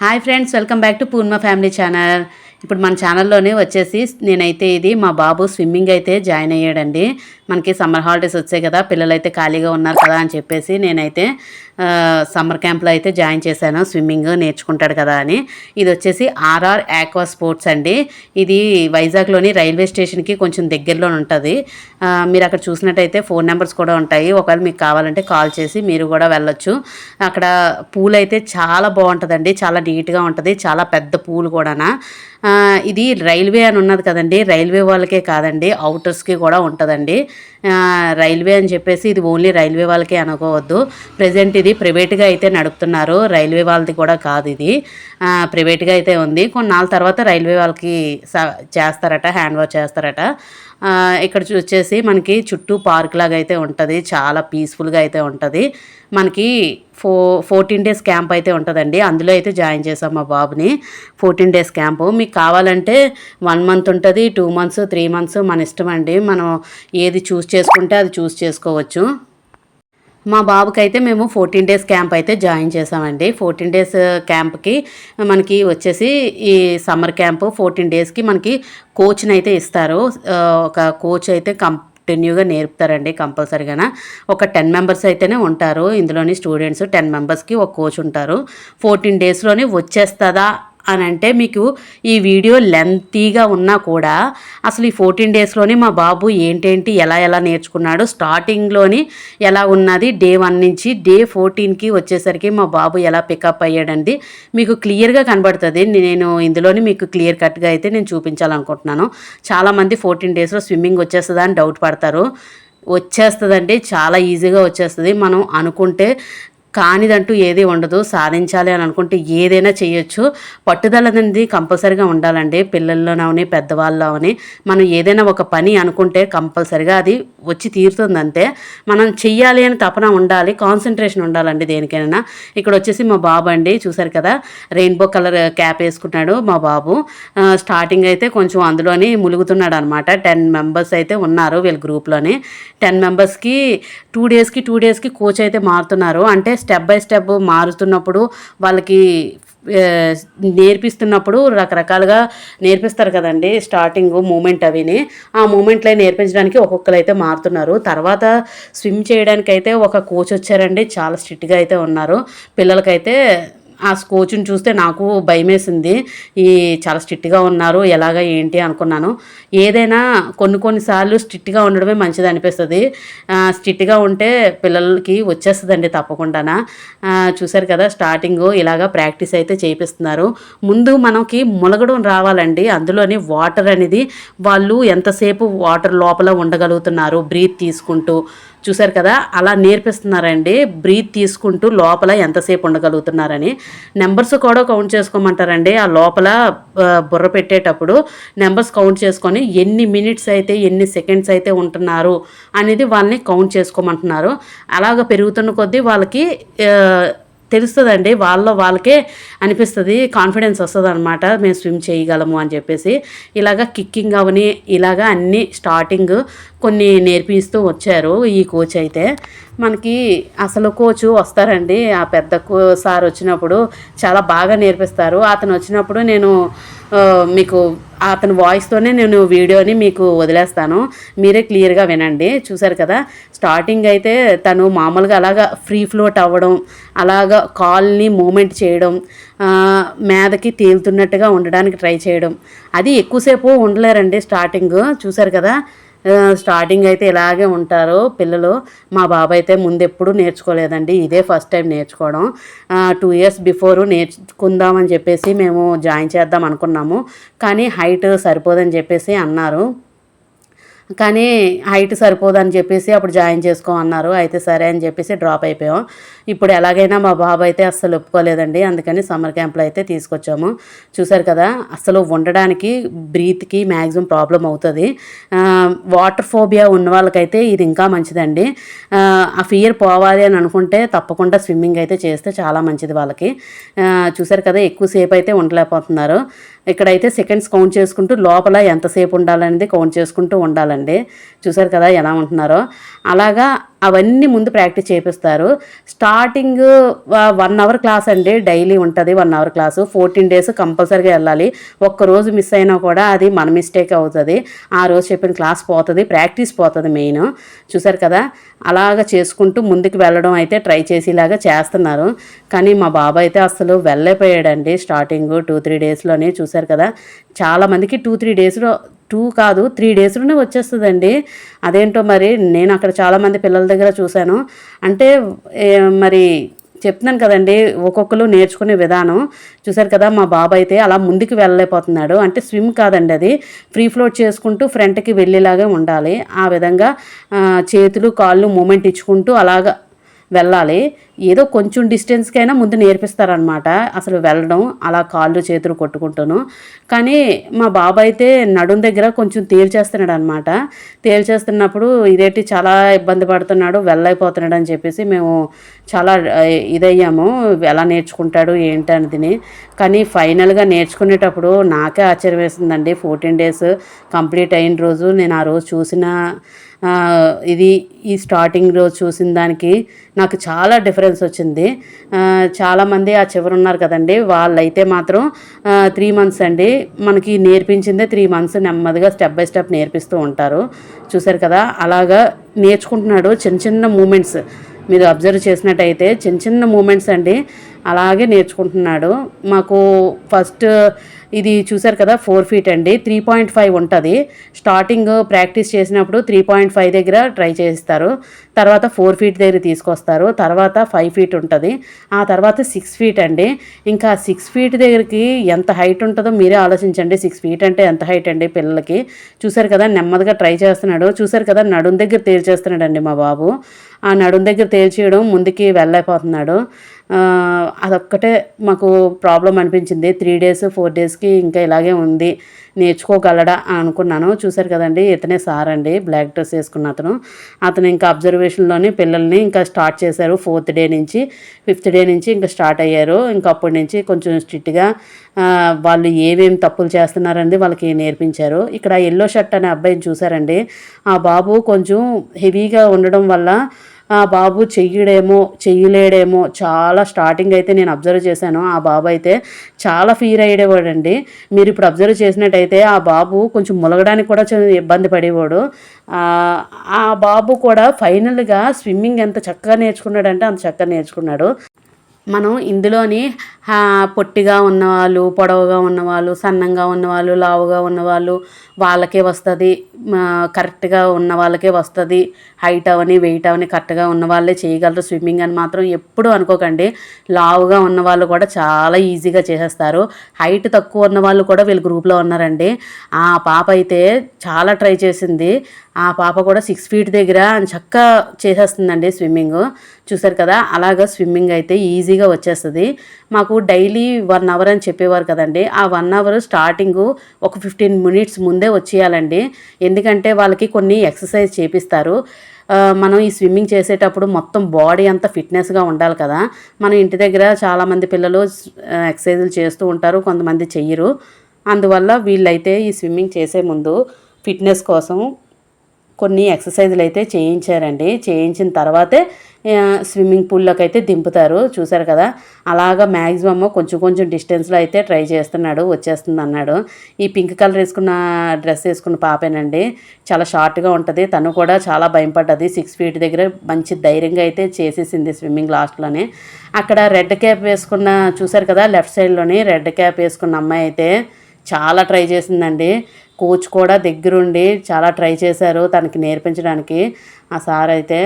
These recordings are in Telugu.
Hi friends, welcome back to Purna family channel. ఇప్పుడు మన ఛానల్లోనే వచ్చేసి నేనైతే ఇది మా బాబు స్విమ్మింగ్ అయితే జాయిన్ అయ్యాడండి. మనకి సమ్మర్ హాలిడేస్ వచ్చాయి కదా, పిల్లలు అయితే ఖాళీగా ఉన్నారు కదా అని చెప్పేసి నేనైతే సమ్మర్ క్యాంప్లో అయితే జాయిన్ చేశాను. స్విమ్మింగ్ నేర్చుకుంటాడు కదా అని. ఇది వచ్చేసి ఆర్ఆర్ ఆక్వా స్పోర్ట్స్ అండి. ఇది వైజాగ్లోని రైల్వే స్టేషన్కి కొంచెం దగ్గరలో ఉంటుంది. మీరు అక్కడ చూసినట్టయితే ఫోన్ నెంబర్స్ కూడా ఉంటాయి. ఒకవేళ మీకు కావాలంటే కాల్ చేసి మీరు కూడా వెళ్ళొచ్చు. అక్కడ పూల్ అయితే చాలా బాగుంటుందండి, చాలా నీట్గా ఉంటుంది, చాలా పెద్ద పూల్ కూడానా. ఇది రైల్వే అని ఉన్నది కదండి, రైల్వే వాళ్ళకే కాదండి, అవుటర్స్కి కూడా ఉంటుందండి. రైల్వే అని చెప్పేసి ఇది ఓన్లీ రైల్వే వాళ్ళకే అనుకోవద్దు. ప్రజెంట్ ఇది ప్రైవేట్గా అయితే నడుపుతున్నారు, రైల్వే వాళ్ళది కూడా కాదు. ఇది ప్రైవేట్గా అయితే ఉంది. కొన్నాళ్ళ తర్వాత రైల్వే వాళ్ళకి చేస్తారట, హ్యాండ్ ఓవర్ చేస్తారట. ఇక్కడ వచ్చేసి మనకి చుట్టూ పార్క్ లాగా అయితే ఉంటుంది, చాలా పీస్ఫుల్గా అయితే ఉంటుంది. మనకి 14 days క్యాంప్ అయితే ఉంటుందండి. అందులో అయితే జాయిన్ చేసాం మా బాబుని. 14 days క్యాంపు. మీకు కావాలంటే 1 month ఉంటుంది, 2 months, 3 months మన ఇష్టం అండి. మనం ఏది చూస్ చేసుకుంటే అది చూస్ చేసుకోవచ్చు. మా బాబుకి అయితే మేము 14 days క్యాంప్ అయితే జాయిన్ చేసామండి. 14 days క్యాంప్కి మనకి వచ్చేసి ఈ సమ్మర్ క్యాంపు 14 daysకి మనకి కోచ్ని అయితే ఇస్తారు. ఒక కోచ్ అయితే కంటిన్యూగా నేర్పుతారండి కంపల్సరీగా. ఒక 10 members అయితేనే ఉంటారు ఇందులోని స్టూడెంట్స్. 10 membersకి ఒక కోచ్ ఉంటారు. 14 daysలోనే వచ్చేస్తుందా అని అంటే మీకు ఈ వీడియో లెంతీగా ఉన్నా కూడా అసలు ఈ 14 daysలోనే మా బాబు ఏంటేంటి ఎలా నేర్చుకున్నాడు, స్టార్టింగ్లోని ఎలా ఉన్నది, Day 1 నుంచి Day 14కి వచ్చేసరికి మా బాబు ఎలా పికప్ అయ్యాడండి మీకు క్లియర్గా కనబడుతుంది. నేను ఇందులోని మీకు క్లియర్ కట్గా అయితే నేను చూపించాలనుకుంటున్నాను. చాలామంది 14 daysలో స్విమ్మింగ్ వచ్చేస్తుందా అని డౌట్ పడతారు. వచ్చేస్తుందండి, చాలా ఈజీగా వచ్చేస్తుంది. మనం అనుకుంటే కానిదంటూ ఏది ఉండదు. సాధించాలి అని అనుకుంటే ఏదైనా చేయొచ్చు. పట్టుదల అనేది కంపల్సరీగా ఉండాలండి. పిల్లల్లోనవని పెద్దవాళ్ళని మనం ఏదైనా ఒక పని అనుకుంటే కంపల్సరీగా అది వచ్చి తీరుతుందంటే మనం చెయ్యాలి అని తపన ఉండాలి, కాన్సన్ట్రేషన్ ఉండాలండి దేనికైనా. ఇక్కడ వచ్చేసి మా బాబు అండి, చూసారు కదా, రెయిన్బో కలర్ క్యాప్ వేసుకున్నాడు మా బాబు. స్టార్టింగ్ అయితే కొంచెం అందులోని ములుగుతున్నాడు అనమాట. 10 members అయితే ఉన్నారు వీళ్ళ గ్రూప్లోని. 10 membersకి 2 daysకి కోచ్ అయితే మారుతున్నారు. అంటే స్టెప్ బై స్టెప్ మారుతున్నప్పుడు వాళ్ళకి నేర్పిస్తున్నప్పుడు రకరకాలుగా నేర్పిస్తారు కదండి. స్టార్టింగ్ మూమెంట్ అవిని ఆ మూమెంట్లో నేర్పించడానికి ఒక్కొక్కరు అయితే మారుతున్నారు. తర్వాత స్విమ్ చేయడానికి అయితే ఒక కోచ్ వచ్చారండి, చాలా స్ట్రిక్ట్గా అయితే ఉన్నారు. పిల్లలకైతే ఆ కోచ్ని చూస్తే నాకు భయమేసింది. చాలా స్ట్రిక్ట్గా ఉన్నారు, ఎలాగ ఏంటి అనుకున్నాను. ఏదైనా కొన్నిసార్లు స్ట్రిక్ట్గా ఉండడమే మంచిది అనిపిస్తుంది. స్ట్రిక్ట్గా ఉంటే పిల్లలకి వచ్చేస్తుందండి తప్పకుండా. చూసారు కదా, స్టార్టింగ్ ఇలాగా ప్రాక్టీస్ అయితే చేపిస్తున్నారు. ముందు మనకి ములగడం రావాలండి. అందులోని వాటర్ అనేది వాళ్ళు ఎంతసేపు వాటర్ లోపల ఉండగలుగుతున్నారు బ్రీత్ తీసుకుంటూ. చూసారు కదా, అలా నేర్పిస్తున్నారండి. బ్రీత్ తీసుకుంటూ లోపల ఎంతసేపు ఉండగలుగుతున్నారని. నెంబర్స్ కూడా కౌంట్ చేసుకోమంటారండి. ఆ లోపల బుర్ర పెట్టేటప్పుడు నెంబర్స్ కౌంట్ చేసుకొని ఎన్ని మినిట్స్ అయితే ఎన్ని సెకండ్స్ అయితే ఉంటున్నారు అనేది వాళ్ళని కౌంట్ చేసుకోమంటున్నారు. అలాగ పెరుగుతున్న కొద్దీ వాళ్ళకి తెలుస్తుందండి, వాళ్ళకే అనిపిస్తుంది, కాన్ఫిడెన్స్ వస్తుంది అనమాట, మేము స్విమ్ చేయగలము అని చెప్పేసి. ఇలాగ కిక్కింగ్ అవని ఇలాగ అన్నీ స్టార్టింగ్ కొన్ని నేర్పిస్తూ వచ్చారు ఈ కోచ్ అయితే. మనకి అసలు కోచ్ వస్తారండి, ఆ పెద్ద సార్ వచ్చినప్పుడు చాలా బాగా నేర్పిస్తారు. అతను వచ్చినప్పుడు నేను మీకు అతని వాయిస్తోనే నేను వీడియోని మీకు వదిలేస్తాను, మీరే క్లియర్గా వినండి. చూసారు కదా, స్టార్టింగ్ అయితే తను మామూలుగా అలాగా ఫ్రీ ఫ్లోట్ అవ్వడం, అలాగా కాల్ని మూమెంట్ చేయడం, మీదకి తేలుతున్నట్టుగా ఉండడానికి ట్రై చేయడం, అది ఎక్కువసేపు ఉండలేరండి స్టార్టింగ్. చూసారు కదా, స్టార్టింగ్ అయితే ఇలాగే ఉంటారు పిల్లలు. మా బాబు అయితే ముందు ఎప్పుడు నేర్చుకోలేదండి, ఇదే ఫస్ట్ టైం నేర్చుకోవడం. 2 years బిఫోర్ నేర్చుకుందామని చెప్పేసి మేము జాయిన్ చేద్దాం అనుకున్నాము, కానీ హైట్ సరిపోదని చెప్పేసి అన్నారు. కానీ హైట్ సరిపోదని చెప్పేసి అప్పుడు జాయిన్ చేసుకోమన్నారు. అయితే సరే అని చెప్పేసి డ్రాప్ అయిపోయాం. ఇప్పుడు ఎలాగైనా మా బాబు అయితే అస్సలు ఒప్పుకోలేదండి, అందుకని సమ్మర్ క్యాంప్లో అయితే తీసుకొచ్చాము. చూసారు కదా, అసలు ఉండడానికి బ్రీత్కి మ్యాక్సిమం ప్రాబ్లం అవుతుంది. వాటర్ ఫోబియా ఉన్న వాళ్ళకైతే ఇది ఇంకా మంచిదండి. ఆ ఫియర్ పోవాలి అని అనుకుంటే తప్పకుండా స్విమ్మింగ్ అయితే చేస్తే చాలా మంచిది వాళ్ళకి. చూసారు కదా, ఎక్కువసేపు అయితే ఉండలేకపోతున్నారు. ఇక్కడైతే సెకండ్స్ కౌంట్ చేసుకుంటూ లోపల ఎంతసేపు ఉండాలనేది కౌంట్ చేసుకుంటూ ఉండాలండి. చూసారు కదా ఎలా ఉంటున్నారో. అలాగా అవన్నీ ముందు ప్రాక్టీస్ చేపిస్తారు. స్టార్టింగ్ 1 అవర్ క్లాస్ అండి, డైలీ ఉంటుంది 1 అవర్ క్లాసు. 14 డేస్ కంపల్సరీగా వెళ్ళాలి. ఒక్కరోజు మిస్ అయినా కూడా అది మన మిస్టేక్ అవుతుంది. ఆ రోజు చెప్పిన క్లాస్ పోతుంది, ప్రాక్టీస్ పోతుంది మెయిన్. చూసారు కదా, అలాగ చేసుకుంటూ ముందుకు వెళ్ళడం అయితే ట్రై చేసేలాగా చేస్తున్నారు. కానీ మా బాబు అయితే అసలు వెళ్ళైపోయాడండి స్టార్టింగ్ 2-3 డేస్లోనే. చూసారు కదా, చాలామందికి 2-3 డేస్లో 2 కాదు 3 డేస్లోనే వచ్చేస్తుందండి. అదేంటో మరి, నేను అక్కడ చాలామంది పిల్లల దగ్గర చూశాను. అంటే మరి చెప్తున్నాను కదండి, ఒక్కొక్కరు నేర్చుకునే విధానం. చూసారు కదా, మా బాబు అయితే అలా ముందుకు వెళ్ళలేకపోతున్నాడు. అంటే స్విమ్ కాదండి, అది ఫ్రీ ఫ్లోట్ చేసుకుంటూ ఫ్రంట్కి వెళ్ళేలాగా ఉండాలి. ఆ విధంగా చేతులు కాళ్ళు మూమెంట్ ఇచ్చుకుంటూ అలాగా వెళ్ళాలి. ఏదో కొంచెం డిస్టెన్స్కైనా ముందు నేర్పిస్తారనమాట అసలు వెళ్ళడం, అలా కాళ్ళు చేతులు కొట్టుకుంటాను. కానీ మా బాబు అయితే నడుం దగ్గర కొంచెం తేల్చేస్తున్నాడు అనమాట. తేల్చేస్తున్నప్పుడు ఇదేంటి చాలా ఇబ్బంది పడుతున్నాడు, వెళ్ళైపోతున్నాడు అని చెప్పేసి మేము చాలా ఇదయ్యాము, ఎలా నేర్చుకుంటాడు ఏంటి అనేది. కానీ ఫైనల్గా నేర్చుకునేటప్పుడు నాకే ఆశ్చర్యం వేసిందండి. 14 డేస్ కంప్లీట్ అయిన రోజు నేను ఆ రోజు చూసిన ఈ స్టార్టింగ్ రోజు చూసిన దానికి నాకు చాలా డిఫరెన్స్ వచ్చింది. చాలామంది ఆ చివరు ఉన్నారు కదండి, వాళ్ళైతే మాత్రం 3 మంత్స్ అండి, మనకి నేర్పించిందే 3 మంత్స్ నెమ్మదిగా స్టెప్ బై స్టెప్ నేర్పిస్తూ ఉంటారు. చూసారు కదా, అలాగా నేర్చుకుంటున్నాడు. చిన్న చిన్న మూమెంట్స్ మీరు అబ్జర్వ్ చేసినట్టయితే చిన్న చిన్న మూమెంట్స్ అండి, అలాగే నేర్చుకుంటున్నాడు. మాకు ఫస్ట్ ఇది చూసారు కదా 4 ఫీట్ అండి, 3.5 ఉంటుంది. స్టార్టింగ్ ప్రాక్టీస్ చేసినప్పుడు 3.5 దగ్గర ట్రై చేస్తారు, తర్వాత 4 ఫీట్ దగ్గర తీసుకొస్తారు, తర్వాత 5 ఫీట్ ఉంటుంది, ఆ తర్వాత 6 ఫీట్ అండి. ఇంకా 6 ఫీట్ దగ్గరికి ఎంత హైట్ ఉంటుందో మీరే ఆలోచించండి. 6 ఫీట్ అంటే ఎంత హైట్ అండి పిల్లలకి. చూసారు కదా, నెమ్మదిగా ట్రై చేస్తున్నాడు. చూసారు కదా, నడుం దగ్గర తేల్చేస్తున్నాడండి మా బాబు. ఆ నడుం దగ్గర తేల్చేయడం ముందుకి వెళ్ళైపోతున్నాడు. అదొక్కటే మాకు ప్రాబ్లం అనిపించింది. 3 డేస్ 4 డేస్కి ఇంకా ఇలాగే ఉంది, నేర్చుకోగలడా అని అనుకున్నాను. చూసారు కదండి, ఇతనే సార్ అండి, బ్లాక్ డ్రెస్ వేసుకున్న అతను ఇంకా అబ్జర్వేషన్లోని పిల్లల్ని ఇంకా స్టార్ట్ చేశారు. 4th డే నుంచి 5th డే నుంచి ఇంకా స్టార్ట్ అయ్యారు. ఇంకా అప్పటి నుంచి కొంచెం స్ట్రిక్ట్గా వాళ్ళు ఏమేమి తప్పులు చేస్తున్నారండి వాళ్ళకి నేర్పించారు. ఇక్కడ ఎల్లో షర్ట్ అనే అబ్బాయిని చూసారండి, ఆ బాబు కొంచెం హెవీగా ఉండడం వల్ల ఆ బాబు చెయ్యలేడేమో చాలా స్టార్టింగ్ అయితే నేను అబ్జర్వ్ చేశాను. ఆ బాబు అయితే చాలా ఫీర్ అయ్యేవాడండి. మీరు ఇప్పుడు అబ్జర్వ్ చేసినట్టయితే ఆ బాబు కొంచెం ములగడానికి కూడా ఇబ్బంది పడేవాడు. ఆ బాబు కూడా ఫైనల్గా స్విమ్మింగ్ ఎంత చక్కగా నేర్చుకున్నాడంటే అంత చక్కగా నేర్చుకున్నాడు. మనం ఇందులోని పొట్టిగా ఉన్నవాళ్ళు, పొడవుగా ఉన్నవాళ్ళు, సన్నంగా ఉన్నవాళ్ళు, లావుగా ఉన్నవాళ్ళు వాళ్ళకే వస్తుంది, కరెక్ట్గా ఉన్న వాళ్ళకే వస్తుంది, హైట్ అవని వెయిట్ అవని కరెక్ట్గా ఉన్న వాళ్ళే చేయగలరు స్విమ్మింగ్ అని మాత్రం ఎప్పుడూ అనుకోకండి. లావుగా ఉన్న వాళ్ళు కూడా చాలా ఈజీగా చేసేస్తారు. హైట్ తక్కువ ఉన్న వాళ్ళు కూడా వీళ్ళ గ్రూప్లో ఉన్నారండి. ఆ పాప అయితే చాలా ట్రై చేసింది. ఆ పాప కూడా 6 ఫీట్ దగ్గర చక్కగా చేసేస్తుందండి స్విమ్మింగ్. చూసారు కదా, అలాగా స్విమ్మింగ్ అయితే ఈజీగా వచ్చేస్తుంది. మాకు డైలీ 1 అవర్ అని చెప్పేవారు కదండి, ఆ 1 అవర్ స్టార్టింగు ఒక 15 మినిట్స్ ముందే వచ్చేయాలండి. ఎందుకంటే వాళ్ళకి కొన్ని ఎక్సర్సైజ్ చేపిస్తారు. మనం ఈ స్విమ్మింగ్ చేసేటప్పుడు మొత్తం బాడీ అంతా ఫిట్నెస్గా ఉండాలి కదా. మనం ఇంటి దగ్గర చాలామంది పిల్లలు ఎక్సర్సైజులు చేస్తూ ఉంటారు, కొంతమంది చెయ్యరు. అందువల్ల వీళ్ళైతే ఈ స్విమ్మింగ్ చేసే ముందు ఫిట్నెస్ కోసం కొన్ని ఎక్సర్సైజులు అయితే చేయించారండి. చేయించిన తర్వాతే స్విమ్మింగ్ పూల్లోకి అయితే దింపుతారు. చూసారు కదా, అలాగా మ్యాక్సిమమ్ కొంచెం కొంచెం డిస్టెన్స్లో అయితే ట్రై చేస్తున్నాడు, వచ్చేస్తుంది అన్నాడు. ఈ పింక్ కలర్ డ్రెస్ వేసుకున్న పాపేనండి, చాలా షార్ట్గా ఉంటుంది. తను కూడా చాలా భయపడ్డది. 6 ఫీట్ దగ్గర మంచి ధైర్యంగా అయితే చేసేసింది స్విమ్మింగ్ లాస్ట్లోనే. అక్కడ రెడ్ క్యాప్ వేసుకున్న చూసారు కదా, లెఫ్ట్ సైడ్లోని రెడ్ క్యాప్ వేసుకున్న అమ్మాయి అయితే చాలా ట్రై చేసిందండి. కోచ్ కూడా దగ్గరుండి చాలా ట్రై చేశారు తనకి నేర్పించడానికి. ఆ సార్ అయితే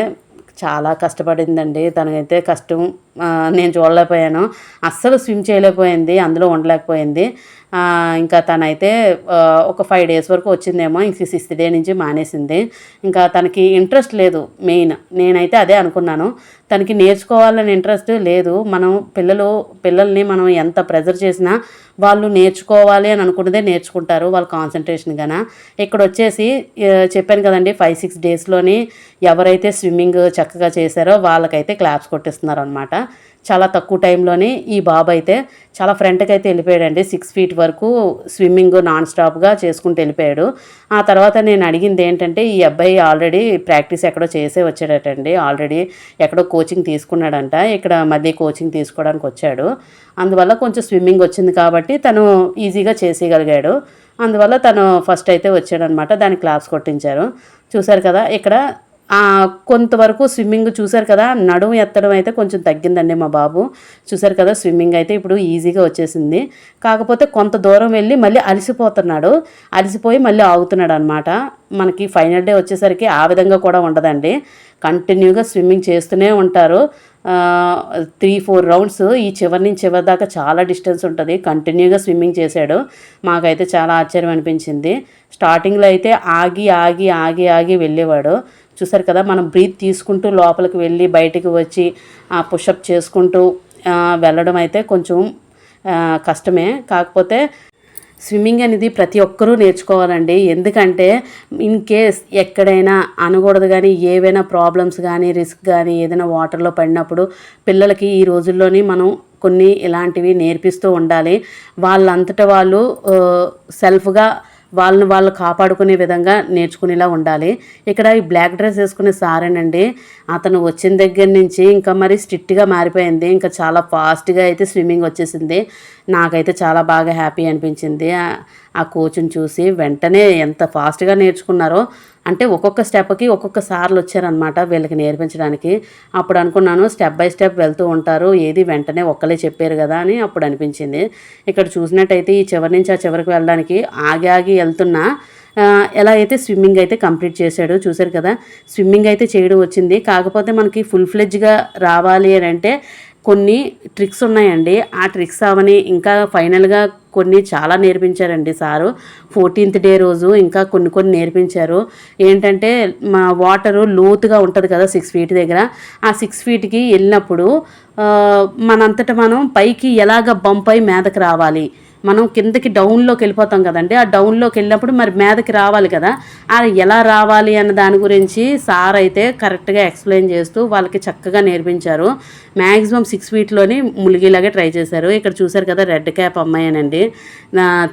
చాలా కష్టపడిందండి. తనకైతే కష్టం నేను చూడలేకపోయాను. అస్సలు స్విమ్ చేయలేకపోయింది, అందులో ఉండలేకపోయింది. ఇంకా తనైతే ఒక 5 డేస్ వరకు వచ్చిందేమో, ఇంక 6th డే నుంచి మానేసింది. ఇంకా తనకి ఇంట్రెస్ట్ లేదు మెయిన్. నేనైతే అదే అనుకున్నాను, తనకి నేర్చుకోవాలని ఇంట్రెస్ట్ లేదు. మనం పిల్లల్ని మనం ఎంత ప్రెజర్ చేసినా వాళ్ళు నేర్చుకోవాలి అని అనుకున్నదే నేర్చుకుంటారు, వాళ్ళు కాన్సన్ట్రేషన్ గాన. ఇక్కడ వచ్చేసి చెప్పాను కదండి, 5-6 డేస్లోని ఎవరైతే స్విమ్మింగ్ చక్కగా చేశారో వాళ్ళకైతే క్లాప్స్ కొట్టిస్తున్నారు అనమాట. చాలా తక్కువ టైంలోనే ఈ బాబు అయితే చాలా ఫ్రంట్కి అయితే వెళ్ళిపోయాడండి. 6 ఫీట్ వరకు స్విమ్మింగ్ నాన్ స్టాప్గా చేసుకుంటూ వెళ్ళిపోయాడు. ఆ తర్వాత నేను అడిగింది ఏంటంటే, ఈ అబ్బాయి ఆల్రెడీ ప్రాక్టీస్ ఎక్కడో చేసే వచ్చాడటండి. ఆల్రెడీ ఎక్కడో కోచింగ్ తీసుకున్నాడంట. ఇక్కడ మళ్ళీ కోచింగ్ తీసుకోవడానికి వచ్చాడు. అందువల్ల కొంచెం స్విమ్మింగ్ వచ్చింది కాబట్టి తను ఈజీగా చేసేయగలిగాడు. అందువల్ల తను ఫస్ట్ అయితే వచ్చాడనమాట. దానికి క్లాప్స్ కొట్టించారు. చూశారు కదా, ఇక్కడ కొంతవరకు స్విమ్మింగ్ చూశారు కదా, నడుము ఎత్తడం అయితే కొంచెం తగ్గిందండి మా బాబు. చూశారు కదా, స్విమ్మింగ్ అయితే ఇప్పుడు ఈజీగా వచ్చేసింది. కాకపోతే కొంత దూరం వెళ్ళి మళ్ళీ అలసిపోతున్నాడు. అలసిపోయి మళ్ళీ ఆగుతున్నాడు అనమాట. మనకి ఫైనల్ డే వచ్చేసరికి ఆ విధంగా కూడా ఉండదండి. కంటిన్యూగా స్విమ్మింగ్ చేస్తూనే ఉంటారు. 3-4 రౌండ్స్ ఈ చివరి నుంచి చివరి దాకా చాలా డిస్టెన్స్ ఉంటుంది. కంటిన్యూగా స్విమ్మింగ్ చేశాడు. మాకైతే చాలా ఆశ్చర్యం అనిపించింది. స్టార్టింగ్లో అయితే ఆగి ఆగి ఆగి ఆగి వెళ్ళేవాడు. చూసారు కదా, మనం బ్రీత్ తీసుకుంటూ లోపలికి వెళ్ళి బయటికి వచ్చి పుషప్ చేసుకుంటూ వెళ్ళడం అయితే కొంచెం కష్టమే. కాకపోతే స్విమ్మింగ్ అనేది ప్రతి ఒక్కరూ నేర్చుకోవాలండి. ఎందుకంటే ఇన్ కేస్ ఎక్కడైనా అనకూడదు కానీ ఏవైనా ప్రాబ్లమ్స్ కానీ రిస్క్ కానీ ఏదైనా వాటర్లో పడినప్పుడు పిల్లలకి ఈ రోజుల్లోని మనం కొన్ని ఇలాంటివి నేర్పిస్తూ ఉండాలి. వాళ్ళంతటా వాళ్ళు సెల్ఫ్గా వాళ్ళని వాళ్ళు కాపాడుకునే విధంగా నేర్చుకునేలా ఉండాలి. ఇక్కడ ఈ బ్లాక్ డ్రెస్ వేసుకునే సారేనండి, అతను వచ్చిన దగ్గర నుంచి ఇంకా మరి స్ట్రిక్ట్గా మారిపోయింది. ఇంకా చాలా ఫాస్ట్గా అయితే స్విమ్మింగ్ వచ్చేసింది. నాకైతే చాలా బాగా హ్యాపీ అనిపించింది ఆ కోచ్ని చూసి. వెంటనే ఎంత ఫాస్ట్గా నేర్చుకున్నారో, అంటే ఒక్కొక్క స్టెప్కి ఒక్కొక్క సార్లు వచ్చారనమాట వీళ్ళకి నేర్పించడానికి. అప్పుడు అనుకున్నాను స్టెప్ బై స్టెప్ వెళ్తూ ఉంటారు, ఏది వెంటనే ఒక్కలే చెప్పారు కదా అని అప్పుడు అనిపించింది. ఇక్కడ చూసినట్టయితే ఈ చివరి నుంచి ఆ చివరికి వెళ్ళడానికి ఆగి ఆగి వెళ్తున్నా ఎలా అయితే స్విమ్మింగ్ అయితే కంప్లీట్ చేశాడు. చూశారు కదా, స్విమ్మింగ్ అయితే చేయడం వచ్చింది. కాకపోతే మనకి ఫుల్ ఫ్లెడ్జ్గా రావాలి అని అంటే కొన్ని ట్రిక్స్ ఉన్నాయండి. ఆ ట్రిక్స్ అవని ఇంకా ఫైనల్గా కొన్ని చాలా నేర్పించారండి సారు. 14th డే రోజు ఇంకా కొన్ని నేర్పించారు. ఏంటంటే మా వాటరు లోతుగా ఉంటుంది కదా 6 ఫీట్ దగ్గర, ఆ 6 ఫీట్కి వెళ్ళినప్పుడు మనంతటా మనం పైకి ఎలాగ బంపై మీదకి రావాలి. మనం కిందకి డౌన్లోకి వెళ్ళిపోతాం కదండి, ఆ డౌన్లోకి వెళ్ళినప్పుడు మరి మీదకి రావాలి కదా, అది ఎలా రావాలి అన్న దాని గురించి సార్ అయితే కరెక్ట్గా ఎక్స్ప్లెయిన్ చేస్తూ వాళ్ళకి చక్కగా నేర్పించారు. మ్యాక్సిమం 6 ఫీట్లోని ములిగేలాగే ట్రై చేశారు. ఇక్కడ చూశారు కదా, రెడ్ క్యాప్ అమ్మాయినండి,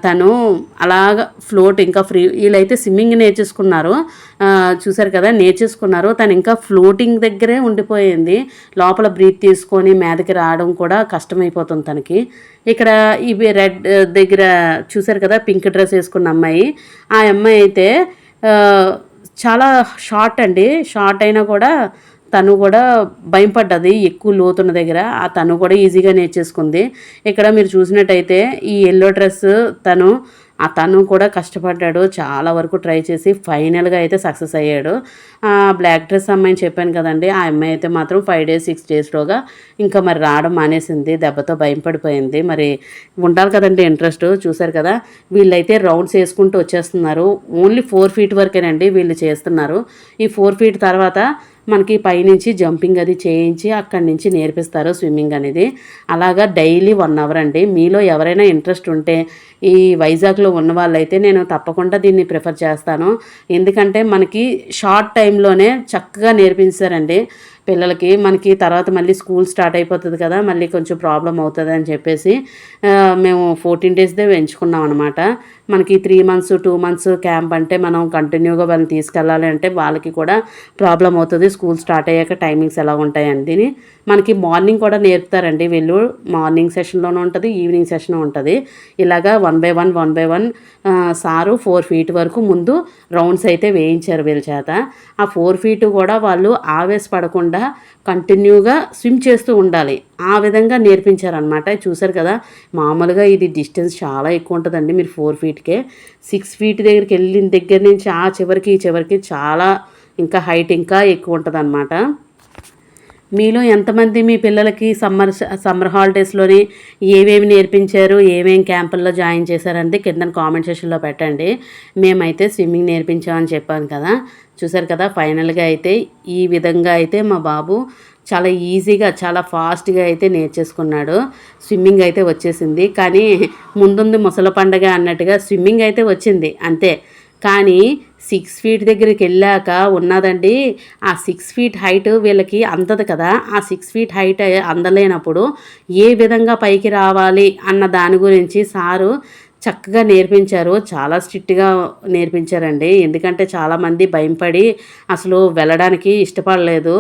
తను అలాగ ఫ్లోట్ ఇంకా ఫ్రీ, వీళ్ళైతే స్విమ్మింగ్ నేర్చేసుకున్నారు. చూశారు కదా, నేర్చేసుకున్నారు. తను ఇంకా ఫ్లోటింగ్ దగ్గరే ఉండిపోయింది. లోపల బ్రీత్ తీసుకొని మీదకి రావడం కూడా కష్టమైపోతుంది తనకి. ఇక్కడ ఇవి రెడ్ దగ్గర చూశారు కదా, పింక్ డ్రెస్ వేసుకున్న అమ్మాయి, ఆ అమ్మాయి అయితే చాలా షార్ట్ అండి. షార్ట్ అయినా కూడా తను కూడా భయపడ్డది ఎక్కువ లోతున్న దగ్గర. తను కూడా ఈజీగా నేర్చేసుకుంది. ఇక్కడ మీరు చూసినట్టయితే ఈ ఎల్లో డ్రెస్ తను కూడా కష్టపడ్డాడు, చాలా వరకు ట్రై చేసి ఫైనల్గా అయితే సక్సెస్ అయ్యాడు. బ్లాక్ డ్రెస్ అమ్మాయిని చెప్పాను కదండి, ఆ అమ్మాయి అయితే మాత్రం 5 days 6 daysలోగా ఇంకా మరి రావడం మానేసింది. దెబ్బతో భయపడిపోయింది. మరి ఉండాలి కదండి ఇంట్రెస్ట్. చూశారు కదా, వీళ్ళైతే రౌండ్స్ వేసుకుంటూ వచ్చేస్తున్నారు. ఓన్లీ 4 feet వరకేనండి వీళ్ళు చేస్తున్నారు. ఈ 4 feet తర్వాత మనకి పైనుంచి జంపింగ్ అది చేయించి అక్కడి నుంచి నేర్పిస్తారు స్విమ్మింగ్ అనేది. అలాగా డైలీ 1 hour అండి. మీలో ఎవరైనా ఇంట్రెస్ట్ ఉంటే ఈ వైజాగ్లో ఉన్న వాళ్ళైతే నేను తప్పకుండా దీన్ని ప్రిఫర్ చేస్తాను. ఎందుకంటే మనకి షార్ట్ టైంలోనే చక్కగా నేర్పించారండి పిల్లలకి. మనకి తర్వాత మళ్ళీ స్కూల్ స్టార్ట్ అయిపోతుంది కదా, మళ్ళీ కొంచెం ప్రాబ్లం అవుతుంది అని చెప్పేసి మేము 14 daysదే ఎంచుకున్నాం అనమాట. మనకి 3 months 2 months క్యాంప్ అంటే మనం కంటిన్యూగా వాళ్ళని తీసుకెళ్ళాలి అంటే వాళ్ళకి కూడా ప్రాబ్లం అవుతుంది. స్కూల్ స్టార్ట్ అయ్యాక టైమింగ్స్ ఎలా ఉంటాయండి. మనకి మార్నింగ్ కూడా నేర్పుతారండి వీళ్ళు. మార్నింగ్ సెషన్లోనూ ఉంటుంది, ఈవినింగ్ సెషన్ ఉంటుంది. ఇలాగా 1 by 1 సారు 4 feet వరకు ముందు రౌండ్స్ అయితే వేయించారు వీళ్ళ చేత. ఆ 4 feet కూడా వాళ్ళు ఆవేశపడకుండా కంటిన్యూగా స్విమ్ చేస్తూ ఉండాలి, ఆ విధంగా నేర్పించారనమాట. చూసారు కదా, మామూలుగా ఇది డిస్టెన్స్ చాలా ఎక్కువ ఉంటుందండి. మీరు 4 feetకే 6 feet దగ్గరికి వెళ్ళిన దగ్గర నుంచి ఆ చివరికి ఈ చివరికి చాలా ఇంకా హైట్ ఇంకా ఎక్కువ ఉంటుంది అనమాట. మీలో ఎంతమంది మీ పిల్లలకి సమ్మర్ హాలిడేస్లోని ఏమేమి నేర్పించారు, ఏమేమి క్యాంపుల్లో జాయిన్ చేశారంటే కింద కామెంట్ సెక్షన్లో పెట్టండి. మేమైతే స్విమ్మింగ్ నేర్పించామని చెప్పాను కదా. చూసారు కదా, ఫైనల్గా అయితే ఈ విధంగా అయితే మా బాబు చాలా ఈజీగా చాలా ఫాస్ట్గా అయితే నేర్చేసుకున్నాడు. స్విమ్మింగ్ అయితే వచ్చేసింది. కానీ ముందుంది ముసల పండగ అన్నట్టుగా స్విమ్మింగ్ అయితే వచ్చింది అంతే. కానీ 6 ఫీట్ దగ్గరికి వెళ్ళాక ఉన్నదండి, ఆ 6 ఫీట్ హైట్ వీళ్ళకి అందదు కదా. ఆ 6 ఫీట్ హైట్ అందలేనప్పుడు ఏ విధంగా పైకి రావాలి అన్న దాని గురించి సారు చక్కగా నేర్పించారు. చాలా స్ట్రిక్ట్గా నేర్పించారండి. ఎందుకంటే చాలామంది భయపడి అసలు వెళ్ళడానికి ఇష్టపడలేదు.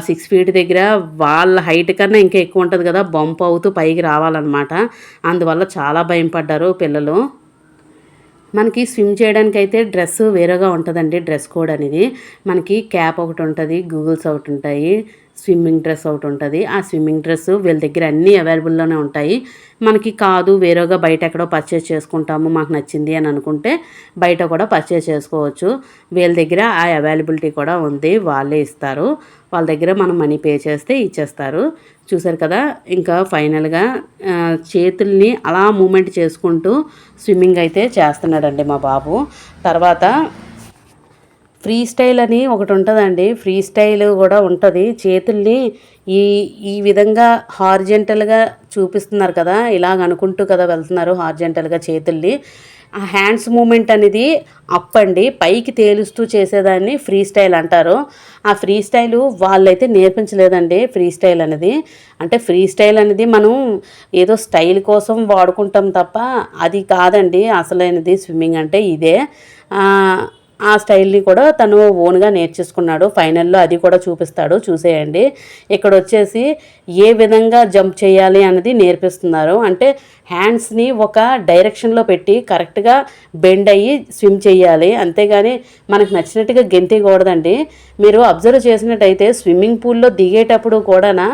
6 ఫీట్ దగ్గర వాళ్ళ హైట్ కన్నా ఇంకా ఎక్కువ ఉంటుంది కదా, బంప్ అవుతూ పైకి రావాలన్నమాట. అందువల్ల చాలా భయం పడ్డారు పిల్లలు. మనకి స్విమ్ చేయడానికి అయితే డ్రెస్ వేరేగా ఉంటుందండి. డ్రెస్ కోడ్ అనేది మనకి క్యాప్ ఒకటి ఉంటుంది, గూగుల్స్ ఒకటి ఉంటాయి, స్విమ్మింగ్ డ్రెస్ ఒకటి ఉంటుంది. ఆ స్విమ్మింగ్ డ్రెస్ వీళ్ళ దగ్గర అన్నీ అవైలబుల్లోనే ఉంటాయి. మనకి కాదు వేరేగా బయట ఎక్కడో పర్చేస్ చేసుకుంటాము మాకు నచ్చింది అని అనుకుంటే బయట కూడా పర్చేస్ చేసుకోవచ్చు. వీళ్ళ దగ్గర ఆ అవైలబిలిటీ కూడా ఉంది, వాళ్ళే ఇస్తారు. వాళ్ళ దగ్గర మనం మనీ పే చేస్తే ఇచ్చేస్తారు. చూసారు కదా, ఇంకా ఫైనల్గా చేతుల్ని అలా మూమెంట్ చేసుకుంటూ స్విమ్మింగ్ అయితే చేస్తున్నాడండి మా బాబు. తర్వాత ఫ్రీ స్టైల్ అని ఒకటి ఉంటుందండి. ఫ్రీ స్టైల్ కూడా ఉంటుంది. చేతుల్ని ఈ ఈ విధంగా హార్జెంటల్గా చూపిస్తున్నారు కదా, ఇలాగ అనుకుంటూ కదా వెళ్తున్నారు హార్జెంటల్గా చేతుల్ని. ఆ హ్యాండ్స్ మూమెంట్ అనేది అప్ అండి, పైకి తేలుస్తూ చేసేదాన్ని ఫ్రీ స్టైల్ అంటారు. ఆ ఫ్రీ స్టైలు వాళ్ళైతే నేర్పించలేదండి. ఫ్రీ స్టైల్ అనేది అంటే ఫ్రీ స్టైల్ అనేది మనం ఏదో స్టైల్ కోసం వాడుకుంటాం తప్ప అది కాదండి. అసలైనది స్విమ్మింగ్ అంటే ఇదే. ఆ స్టైల్ని కూడా తను ఓన్గా నేర్చేసుకున్నాడు. ఫైనల్లో అది కూడా చూపిస్తాడు, చూసేయండి. ఇక్కడ వచ్చేసి ఏ విధంగా జంప్ చేయాలి అన్నది నేర్పిస్తున్నారు. అంటే హ్యాండ్స్ని ఒక డైరెక్షన్లో పెట్టి కరెక్ట్గా బెండ్ అయ్యి స్విమ్ చేయాలి, అంతేగాని మనకు నచ్చినట్టుగా గెంతకూడదండి. మీరు అబ్జర్వ్ చేసినట్టయితే స్విమ్మింగ్ పూల్లో దిగేటప్పుడు కూడా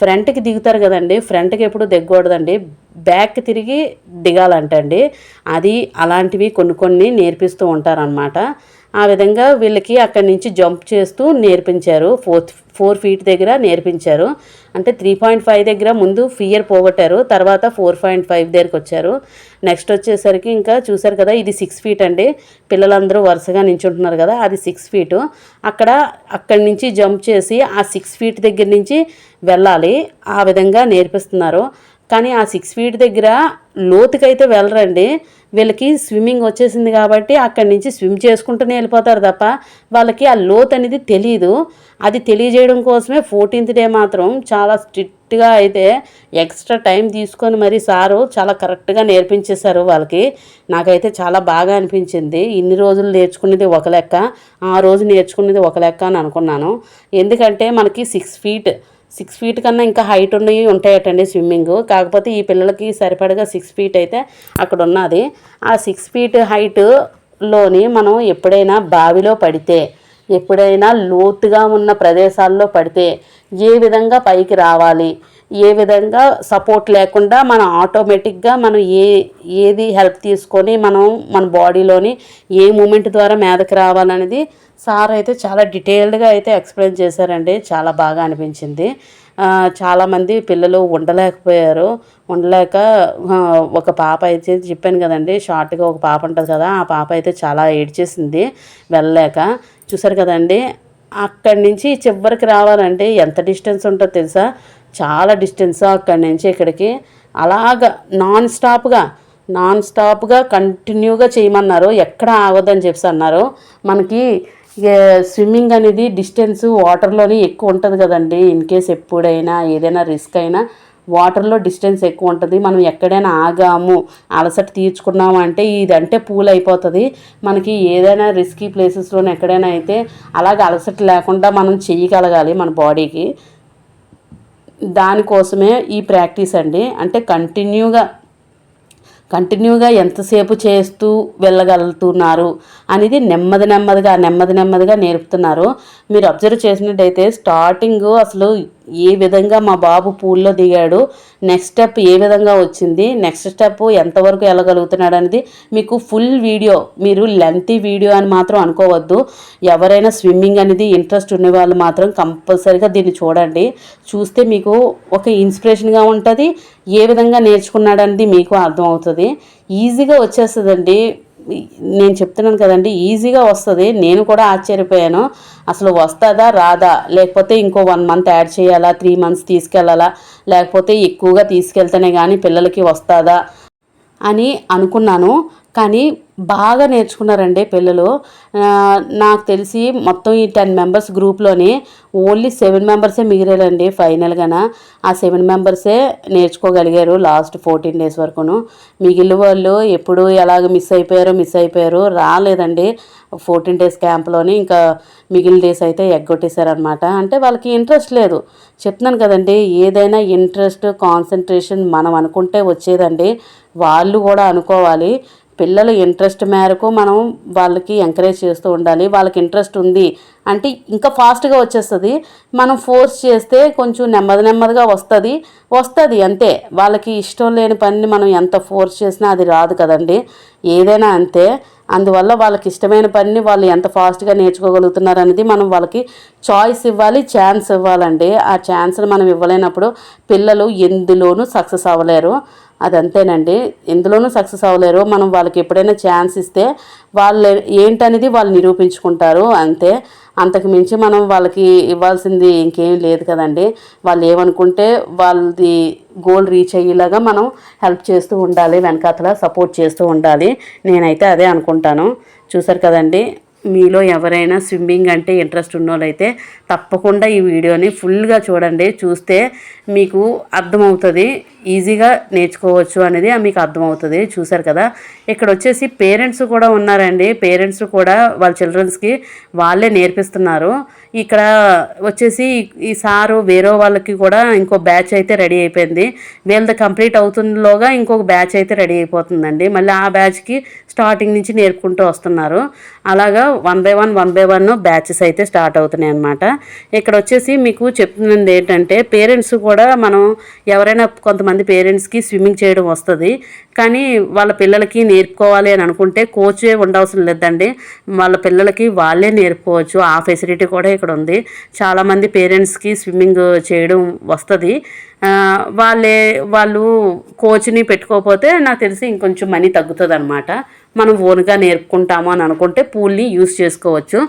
ఫ్రంట్కి దిగుతారు కదండి, ఫ్రంట్కి ఎప్పుడు దిగకూడదండి, బ్యాక్ తిరిగి దిగాలంటండి. అది అలాంటివి కొన్ని నేర్పిస్తూ ఉంటారనమాట. ఆ విధంగా వీళ్ళకి అక్కడి నుంచి జంప్ చేస్తూ నేర్పించారు. 4 ఫీట్ దగ్గర నేర్పించారు. అంటే 3.5 దగ్గర ముందు ఫియర్ పోగొట్టారు, తర్వాత 4.5 దగ్గరికి వచ్చారు. నెక్స్ట్ వచ్చేసరికి ఇంకా చూసారు కదా, ఇది 6 ఫీట్ అండి. పిల్లలందరూ వరుసగా నించుంటున్నారు కదా, అది 6 ఫీటు. అక్కడి నుంచి జంప్ చేసి ఆ 6 ఫీట్ దగ్గర నుంచి వెళ్ళాలి, ఆ విధంగా నేర్పిస్తున్నారు. కానీ ఆ 6 ఫీట్ దగ్గర లోతుకైతే వెళ్ళరండి. వీళ్ళకి స్విమ్మింగ్ వచ్చేసింది కాబట్టి అక్కడి నుంచి స్విమ్ చేసుకుంటూనే వెళ్ళిపోతారు తప్ప వాళ్ళకి ఆ లోతు అనేది తెలియదు. అది తెలియజేయడం కోసమే 14th డే మాత్రం చాలా స్ట్రిక్ట్గా అయితే ఎక్స్ట్రా టైం తీసుకొని మరి సారు చాలా కరెక్ట్గా నేర్పించేశారు వాళ్ళకి. నాకైతే చాలా బాగా అనిపించింది. ఇన్ని రోజులు నేర్చుకునేది ఒక లెక్క, ఆ రోజు నేర్చుకునేది ఒక లెక్క అని అనుకున్నాను. ఎందుకంటే మనకి 6 ఫీట్ కన్నా ఇంకా హైట్ ఉంటాయటండి స్విమ్మింగ్. కాకపోతే ఈ పిల్లలకి సరిపడగా 6 ఫీట్ అయితే అక్కడ ఉన్నది. ఆ 6 ఫీట్ హైట్లోని మనం ఎప్పుడైనా బావిలో పడితే, ఎప్పుడైనా లోతుగా ఉన్న ప్రదేశాల్లో పడితే ఏ విధంగా పైకి రావాలి, ఏ విధంగా సపోర్ట్ లేకుండా మనం ఆటోమేటిక్గా మనం ఏది హెల్ప్ తీసుకొని మనం మన బాడీలోని ఏ మూమెంట్ ద్వారా మీదకి రావాలనేది సార్ అయితే చాలా డీటెయిల్డ్గా అయితే ఎక్స్ప్లెయిన్ చేశారండి. చాలా బాగా అనిపించింది. చాలామంది పిల్లలు ఉండలేక ఒక పాప అయితే చెప్పాను కదండి, షార్ట్గా ఒక పాప ఉంటుంది కదా, ఆ పాప అయితే చాలా ఏడ్చేసింది వెళ్ళలేక. చూసారు కదండి, అక్కడి నుంచి చివరికి రావాలంటే ఎంత డిస్టెన్స్ ఉంటుందో తెలుసా, చాలా డిస్టెన్స్ అక్కడి నుంచి ఇక్కడికి. అలాగ నాన్ స్టాప్గా కంటిన్యూగా చేయమన్నారు, ఎక్కడ ఆగొద్దని చెప్పి అన్నారు. మనకి స్విమ్మింగ్ అనేది డిస్టెన్స్ వాటర్లోనే ఎక్కువ ఉంటుంది కదండి. ఇన్ కేస్ ఎప్పుడైనా ఏదైనా రిస్క్ అయినా వాటర్లో డిస్టెన్స్ ఎక్కువ ఉంటుంది. మనం ఎక్కడైనా ఆగాము, అలసట తీర్చుకున్నాము అంటే ఇదంటే పూల్ అయిపోతుంది. మనకి ఏదైనా రిస్కీ ప్లేసెస్లోనే ఎక్కడైనా అయితే అలాగే అలసట లేకుండా మనం చేయగలగాలి మన బాడీకి. దానికోసమే ఈ ప్రాక్టీస్ అండి. అంటే కంటిన్యూగా ఎంతసేపు చేస్తూ వెళ్ళగలుగుతున్నారు అనేది నెమ్మదిగా నేర్పుతున్నారు. మీరు అబ్జర్వ్ చేసినట్టయితే స్టార్టింగ్ అసలు ఏ విధంగా మా బాబు పూల్లో దిగాడు, నెక్స్ట్ స్టెప్ ఏ విధంగా వచ్చింది, నెక్స్ట్ స్టెప్ ఎంతవరకు వెళ్ళగలుగుతున్నాడు అనేది మీకు ఫుల్ వీడియో, మీరు లెంతీ వీడియో అని మాత్రం అనుకోవద్దు. ఎవరైనా స్విమ్మింగ్ అనేది ఇంట్రెస్ట్ ఉన్న వాళ్ళు మాత్రం కంపల్సరీగా దీన్ని చూడండి. చూస్తే మీకు ఒక ఇన్స్పిరేషన్గా ఉంటుంది, ఏ విధంగా నేర్చుకున్నాడు అనేది మీకు అర్థమవుతుంది. ఈజీగా వచ్చేస్తుందండి. నేను చెప్తున్నాను కదండి, ఈజీగా వస్తుంది. నేను కూడా ఆశ్చర్యపోయాను, అసలు వస్తుందా రాదా, లేకపోతే ఇంకో 1 మంత్ యాడ్ చేయాలా, 3 మంత్స్ తీసుకెళ్ళాలా, లేకపోతే ఎక్కువగా తీసుకెళ్తేనే కానీ పిల్లలకి వస్తుందా అని అనుకున్నాను. కానీ బాగా నేర్చుకున్నారండి పిల్లలు. నాకు తెలిసి మొత్తం ఈ 10 మెంబర్స్ గ్రూప్లోని ఓన్లీ 7 మెంబర్సే మిగిలారండి ఫైనల్గాన. ఆ 7 మెంబర్సే నేర్చుకోగలిగారు లాస్ట్ 14 డేస్ వరకును. మిగిలిన వాళ్ళు ఎప్పుడు ఎలాగ మిస్ అయిపోయారు రాలేదండి 14 డేస్ క్యాంప్లోని. ఇంకా మిగిలిన డేస్ అయితే ఎగ్గొట్టేశారనమాట. అంటే వాళ్ళకి ఇంట్రెస్ట్ లేదు. చెప్తున్నాను కదండి, ఏదైనా ఇంట్రెస్ట్ కాన్సన్ట్రేషన్ మనం అనుకుంటే వచ్చేదండి. వాళ్ళు కూడా అనుకోవాలి. పిల్లల ఇంట్రెస్ట్ మేరకు మనం వాళ్ళకి ఎంకరేజ్ చేస్తూ ఉండాలి. వాళ్ళకి ఇంట్రెస్ట్ ఉంది అంటే ఇంకా ఫాస్ట్గా వచ్చేస్తుంది. మనం ఫోర్స్ చేస్తే కొంచెం నెమ్మదిగా వస్తుంది అంతే. వాళ్ళకి ఇష్టం లేని పనిని మనం ఎంత ఫోర్స్ చేసినా అది రాదు కదండి, ఏదైనా అంతే. అందువల్ల వాళ్ళకి ఇష్టమైన పనిని వాళ్ళు ఎంత ఫాస్ట్గా నేర్చుకోగలుగుతున్నారు అనేది మనం వాళ్ళకి చాయిస్ ఇవ్వాలి, ఛాన్స్ ఇవ్వాలండి. ఆ ఛాన్స్ని మనం ఇవ్వలేనప్పుడు పిల్లలు ఎందులోనూ సక్సెస్ అవ్వలేరు. అదంతేనండి, ఎందులోనూ సక్సెస్ అవ్వలేరు. మనం వాళ్ళకి ఎప్పుడైనా ఛాన్స్ ఇస్తే వాళ్ళు ఏంటనేది వాళ్ళు నిరూపించుకుంటారు అంతే. అంతకు మించి మనం వాళ్ళకి ఇవ్వాల్సింది ఇంకేం లేదు కదండి. వాళ్ళు ఏమనుకుంటే వాళ్ళది గోల్ రీచ్ అయ్యేలాగా మనం హెల్ప్ చేస్తూ ఉండాలి, వెనకాతల సపోర్ట్ చేస్తూ ఉండాలి. నేనైతే అదే అనుకుంటాను. చూసారు కదండి, మీలో ఎవరైనా స్విమ్మింగ్ అంటే ఇంట్రెస్ట్ ఉన్నోళ్ళైతే తప్పకుండా ఈ వీడియోని ఫుల్గా చూడండి. చూస్తే మీకు అర్థమవుతుంది, ఈజీగా నేర్చుకోవచ్చు అనేది మీకు అర్థమవుతుంది. చూసారు కదా, ఇక్కడ వచ్చేసి పేరెంట్స్ కూడా ఉన్నారండి. పేరెంట్స్ కూడా వాళ్ళ చిల్డ్రన్స్కి వాళ్ళే నేర్పిస్తున్నారు. ఇక్కడ వచ్చేసి ఈ సారు వేరే వాళ్ళకి కూడా ఇంకో బ్యాచ్ అయితే రెడీ అయిపోయింది. వీళ్ళది కంప్లీట్ అవుతుండలోగా ఇంకొక బ్యాచ్ అయితే రెడీ అయిపోతుందండి. మళ్ళీ ఆ బ్యాచ్కి స్టార్టింగ్ నుంచి నేర్పుకుంటూ వస్తున్నారు. అలాగా 1 by 1 బ్యాచెస్ అయితే స్టార్ట్ అవుతున్నాయి అన్నమాట. ఇక్కడ వచ్చేసి మీకు చెప్తున్నది ఏంటంటే, పేరెంట్స్ కూడా మనం ఎవరైనా కొంతమంది పేరెంట్స్కి స్విమ్మింగ్ చేయడం వస్తుంది, కానీ వాళ్ళ పిల్లలకి నేర్పుకోవాలి అని అనుకుంటే కోచే ఉండవసరం లేదండి. వాళ్ళ పిల్లలకి వాళ్ళే నేర్పుకోవచ్చు. ఆ ఫెసిలిటీ కూడా ఇక్కడ ఉంది. చాలామంది పేరెంట్స్కి స్విమ్మింగ్ చేయడం వస్తుంది, వాళ్ళు కోచ్ని పెట్టుకోకపోతే నాకు తెలిసి ఇంకొంచెం మనీ తగ్గుతుంది అనమాట. మనం ఓన్గా నేర్పుకుంటాము అని అనుకుంటే పూల్ని యూస్ చేసుకోవచ్చు.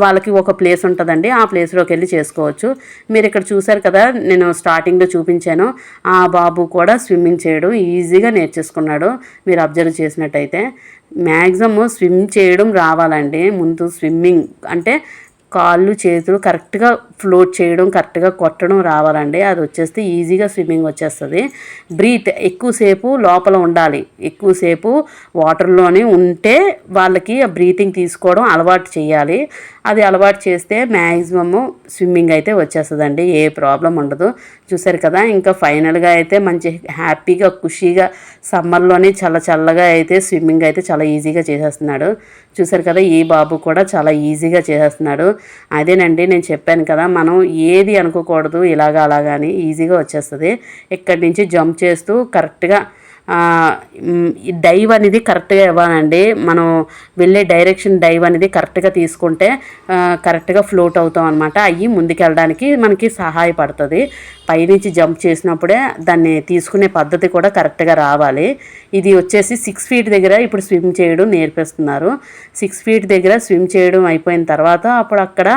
వాళ్ళకి ఒక ప్లేస్ ఉంటుందండి, ఆ ప్లేస్లోకి వెళ్ళి చేసుకోవచ్చు. మీరు ఇక్కడ చూసారు కదా, నేను స్టార్టింగ్లో చూపించాను. ఆ బాబు కూడా స్విమ్మింగ్ చేయడం ఈజీగా నేర్చేసుకున్నాడు. మీరు అబ్జర్వ్ చేసినట్టయితే మ్యాక్సిమం స్విమ్ చేయడం రావాలండి. ముందు స్విమ్మింగ్ అంటే కాళ్ళు చేతులు కరెక్ట్గా ఫ్లోట్ చేయడం, కరెక్ట్గా కొట్టడం రావాలండి. అది వచ్చేస్తే ఈజీగా స్విమ్మింగ్ వచ్చేస్తుంది. బ్రీత్ ఎక్కువసేపు లోపల ఉండాలి, ఎక్కువసేపు వాటర్లోనే ఉంటే వాళ్ళకి ఆ బ్రీతింగ్ తీసుకోవడం అలవాటు చేయాలి. అది అలవాటు చేస్తే మ్యాక్సిమము స్విమ్మింగ్ అయితే వచ్చేస్తుందండి, ఏ ప్రాబ్లం ఉండదు. చూసారు కదా, ఇంకా ఫైనల్గా అయితే మంచి హ్యాపీగా ఖుషీగా సమ్మర్లోనే చల్లగా అయితే స్విమ్మింగ్ అయితే చాలా ఈజీగా చేసేస్తున్నాడు. చూసారు కదా, ఈ బాబు కూడా చాలా ఈజీగా చేసేస్తున్నాడు. అదేనండి నేను చెప్పాను కదా, మనం ఏది అనుకోకూడదు అలాగా అని ఈజీగా వచ్చేస్తుంది. ఇక్కడి నుంచి జంప్ చేస్తూ కరెక్ట్గా డైవ్ అనేది కరెక్ట్గా ఇవ్వాలండి. మనం వెళ్ళే డైరెక్షన్ డైవ్ అనేది కరెక్ట్గా తీసుకుంటే కరెక్ట్గా ఫ్లోట్ అవుతాం అనమాట. అవి ముందుకెళ్ళడానికి మనకి సహాయపడుతుంది. పైనుంచి జంప్ చేసినప్పుడే దాన్ని తీసుకునే పద్ధతి కూడా కరెక్ట్గా రావాలి. ఇది వచ్చేసి 6 feet దగ్గర ఇప్పుడు స్విమ్ చేయడం నేర్పిస్తున్నారు. 6 feet దగ్గర స్విమ్ చేయడం అయిపోయిన తర్వాత అప్పుడు అక్కడ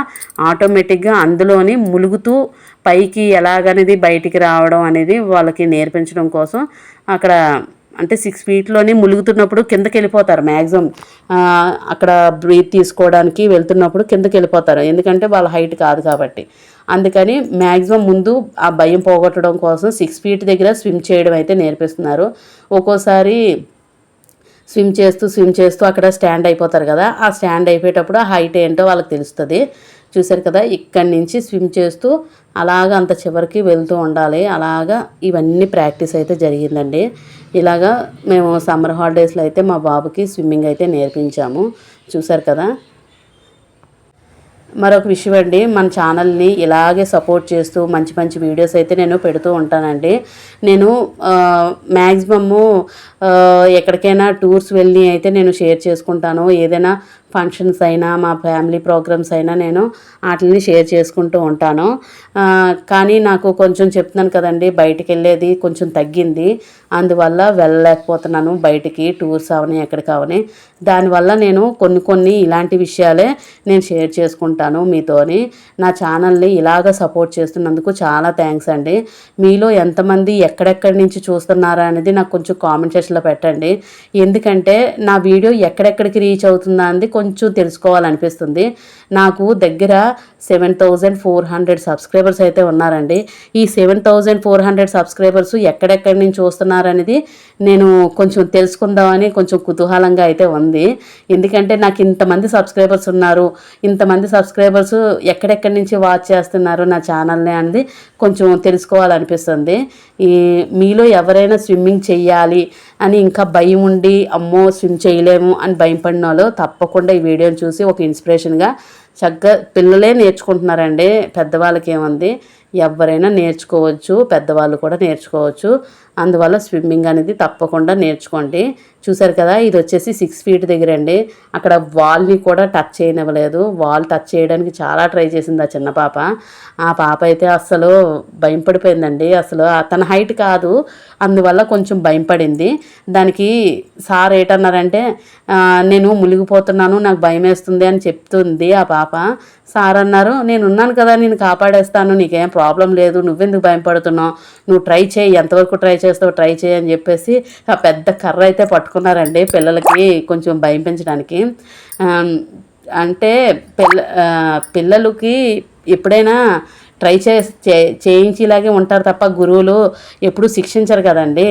ఆటోమేటిక్గా అందులోని ములుగుతూ పైకి ఎలాగనేది బయటికి రావడం అనేది వాళ్ళకి నేర్పించడం కోసం అక్కడ అంటే 6 feetలోనే ములుగుతున్నప్పుడు కిందకి వెళ్ళిపోతారు మ్యాక్సిమం. అక్కడ బ్రీత్ తీసుకోవడానికి వెళ్తున్నప్పుడు కిందకి వెళ్ళిపోతారు, ఎందుకంటే వాళ్ళ హైట్ కాదు కాబట్టి. అందుకని మ్యాక్సిమం ముందు ఆ భయం పోగొట్టడం కోసం 6 feet దగ్గర స్విమ్ చేయడం అయితే నేర్పిస్తున్నారు. ఒక్కోసారి స్విమ్ చేస్తూ అక్కడ స్టాండ్ అయిపోతారు కదా, ఆ స్టాండ్ అయిపోయేటప్పుడు ఆ హైట్ ఏంటో వాళ్ళకి తెలుస్తుంది. చూసారు కదా, ఇక్కడి నుంచి స్విమ్ చేస్తూ అలాగా అంత చివరికి వెళ్తూ ఉండాలి. అలాగా ఇవన్నీ ప్రాక్టీస్ అయితే జరిగిందండి. ఇలాగా మేము సమ్మర్ హాలిడేస్లో అయితే మా బాబుకి స్విమ్మింగ్ అయితే నేర్పించాము. చూసారు కదా. మరొక విషయం అండి, మన ఛానల్ని ఇలాగే సపోర్ట్ చేస్తూ మంచి వీడియోస్ అయితే నేను పెడుతూ ఉంటానండి. నేను మ్యాక్సిమము ఎక్కడికైనా టూర్స్ వెళ్ళి అయితే నేను షేర్ చేసుకుంటాను. ఏదైనా ఫంక్షన్స్ అయినా మా ఫ్యామిలీ ప్రోగ్రామ్స్ అయినా నేను వాటిని షేర్ చేసుకుంటూ ఉంటాను. కానీ నాకు కొంచెం చెప్తున్నాను కదండి, బయటికి వెళ్ళేది కొంచెం తగ్గింది. అందువల్ల వెళ్ళలేకపోతున్నాను బయటికి, టూర్స్ అవని ఎక్కడికి అవని. దానివల్ల నేను కొన్ని ఇలాంటి విషయాలే నేను షేర్ చేసుకుంటాను మీతోని. నా ఛానల్ని ఇలాగ సపోర్ట్ చేస్తున్నందుకు చాలా థ్యాంక్స్ అండి. మీలో ఎంతమంది ఎక్కడెక్కడి నుంచి చూస్తున్నారా అనేది నాకు కొంచెం కామెంట్ సెక్షన్లో పెట్టండి. ఎందుకంటే నా వీడియో ఎక్కడెక్కడికి రీచ్ అవుతుందా అనేది కొంచెం తెలుసుకోవాలనిపిస్తుంది. నాకు దగ్గర 7400 సబ్స్క్రైబర్స్ అయితే ఉన్నారండి. ఈ 7400 సబ్స్క్రైబర్స్ ఎక్కడెక్కడి నుంచి చూస్తున్నారనేది నేను కొంచెం తెలుసుకుందామని కొంచెం కుతూహలంగా అయితే ఉంది. ఎందుకంటే నాకు ఇంతమంది సబ్స్క్రైబర్స్ ఉన్నారు, ఇంతమంది సబ్స్క్రైబర్స్ ఎక్కడెక్కడి నుంచి వాచ్ చేస్తున్నారు నా ఛానల్ని అనేది కొంచెం తెలుసుకోవాలనిపిస్తుంది. మీలో ఎవరైనా స్విమ్మింగ్ చెయ్యాలి అని ఇంకా భయం ఉండి అమ్మో స్విమ్ చేయలేము అని భయపడిన వాళ్ళు తప్పకుండా ఈ వీడియోని చూసి ఒక ఇన్స్పిరేషన్గా చక్కగా పిల్లలే నేర్చుకుంటున్నారండి, పెద్దవాళ్ళకి ఏముంది, ఎవరైనా నేర్చుకోవచ్చు, పెద్దవాళ్ళు కూడా నేర్చుకోవచ్చు. అందువల్ల స్విమ్మింగ్ అనేది తప్పకుండా నేర్చుకోండి. చూసారు కదా, ఇది వచ్చేసి 6 ఫీట్ దగ్గర అండి. అక్కడ వాల్ని కూడా టచ్ చేయనివ్వలేదు. వాల్ టచ్ చేయడానికి చాలా ట్రై చేసింది ఆ చిన్న పాప. ఆ పాప అయితే అసలు భయపడిపోయిందండి. అసలు తన హైట్ కాదు, అందువల్ల కొంచెం భయపడింది. దానికి సార్ ఏంటన్నారంటే నేను మునిగిపోతున్నాను, నాకు భయం వేస్తుంది అని చెప్తుంది ఆ పాప. సార్ అన్నారు, నేను ఉన్నాను కదా, నేను కాపాడేస్తాను, నీకేం ప్రాబ్లం లేదు, నువ్వెందుకు భయపడుతున్నావు, నువ్వు ట్రై చేయి, ఎంతవరకు ట్రై చేస్తావు ట్రై చేయి అని చెప్పేసి ఆ పెద్ద కర్ర అయితే పట్టుకున్నారండి పిల్లలకి కొంచెం భయం పెంచడానికి. అంటే పిల్లలకి ఎప్పుడైనా ట్రై చేయించేలాగే ఉంటారు తప్ప గురువులు ఎప్పుడు శిక్షించరు కదండి,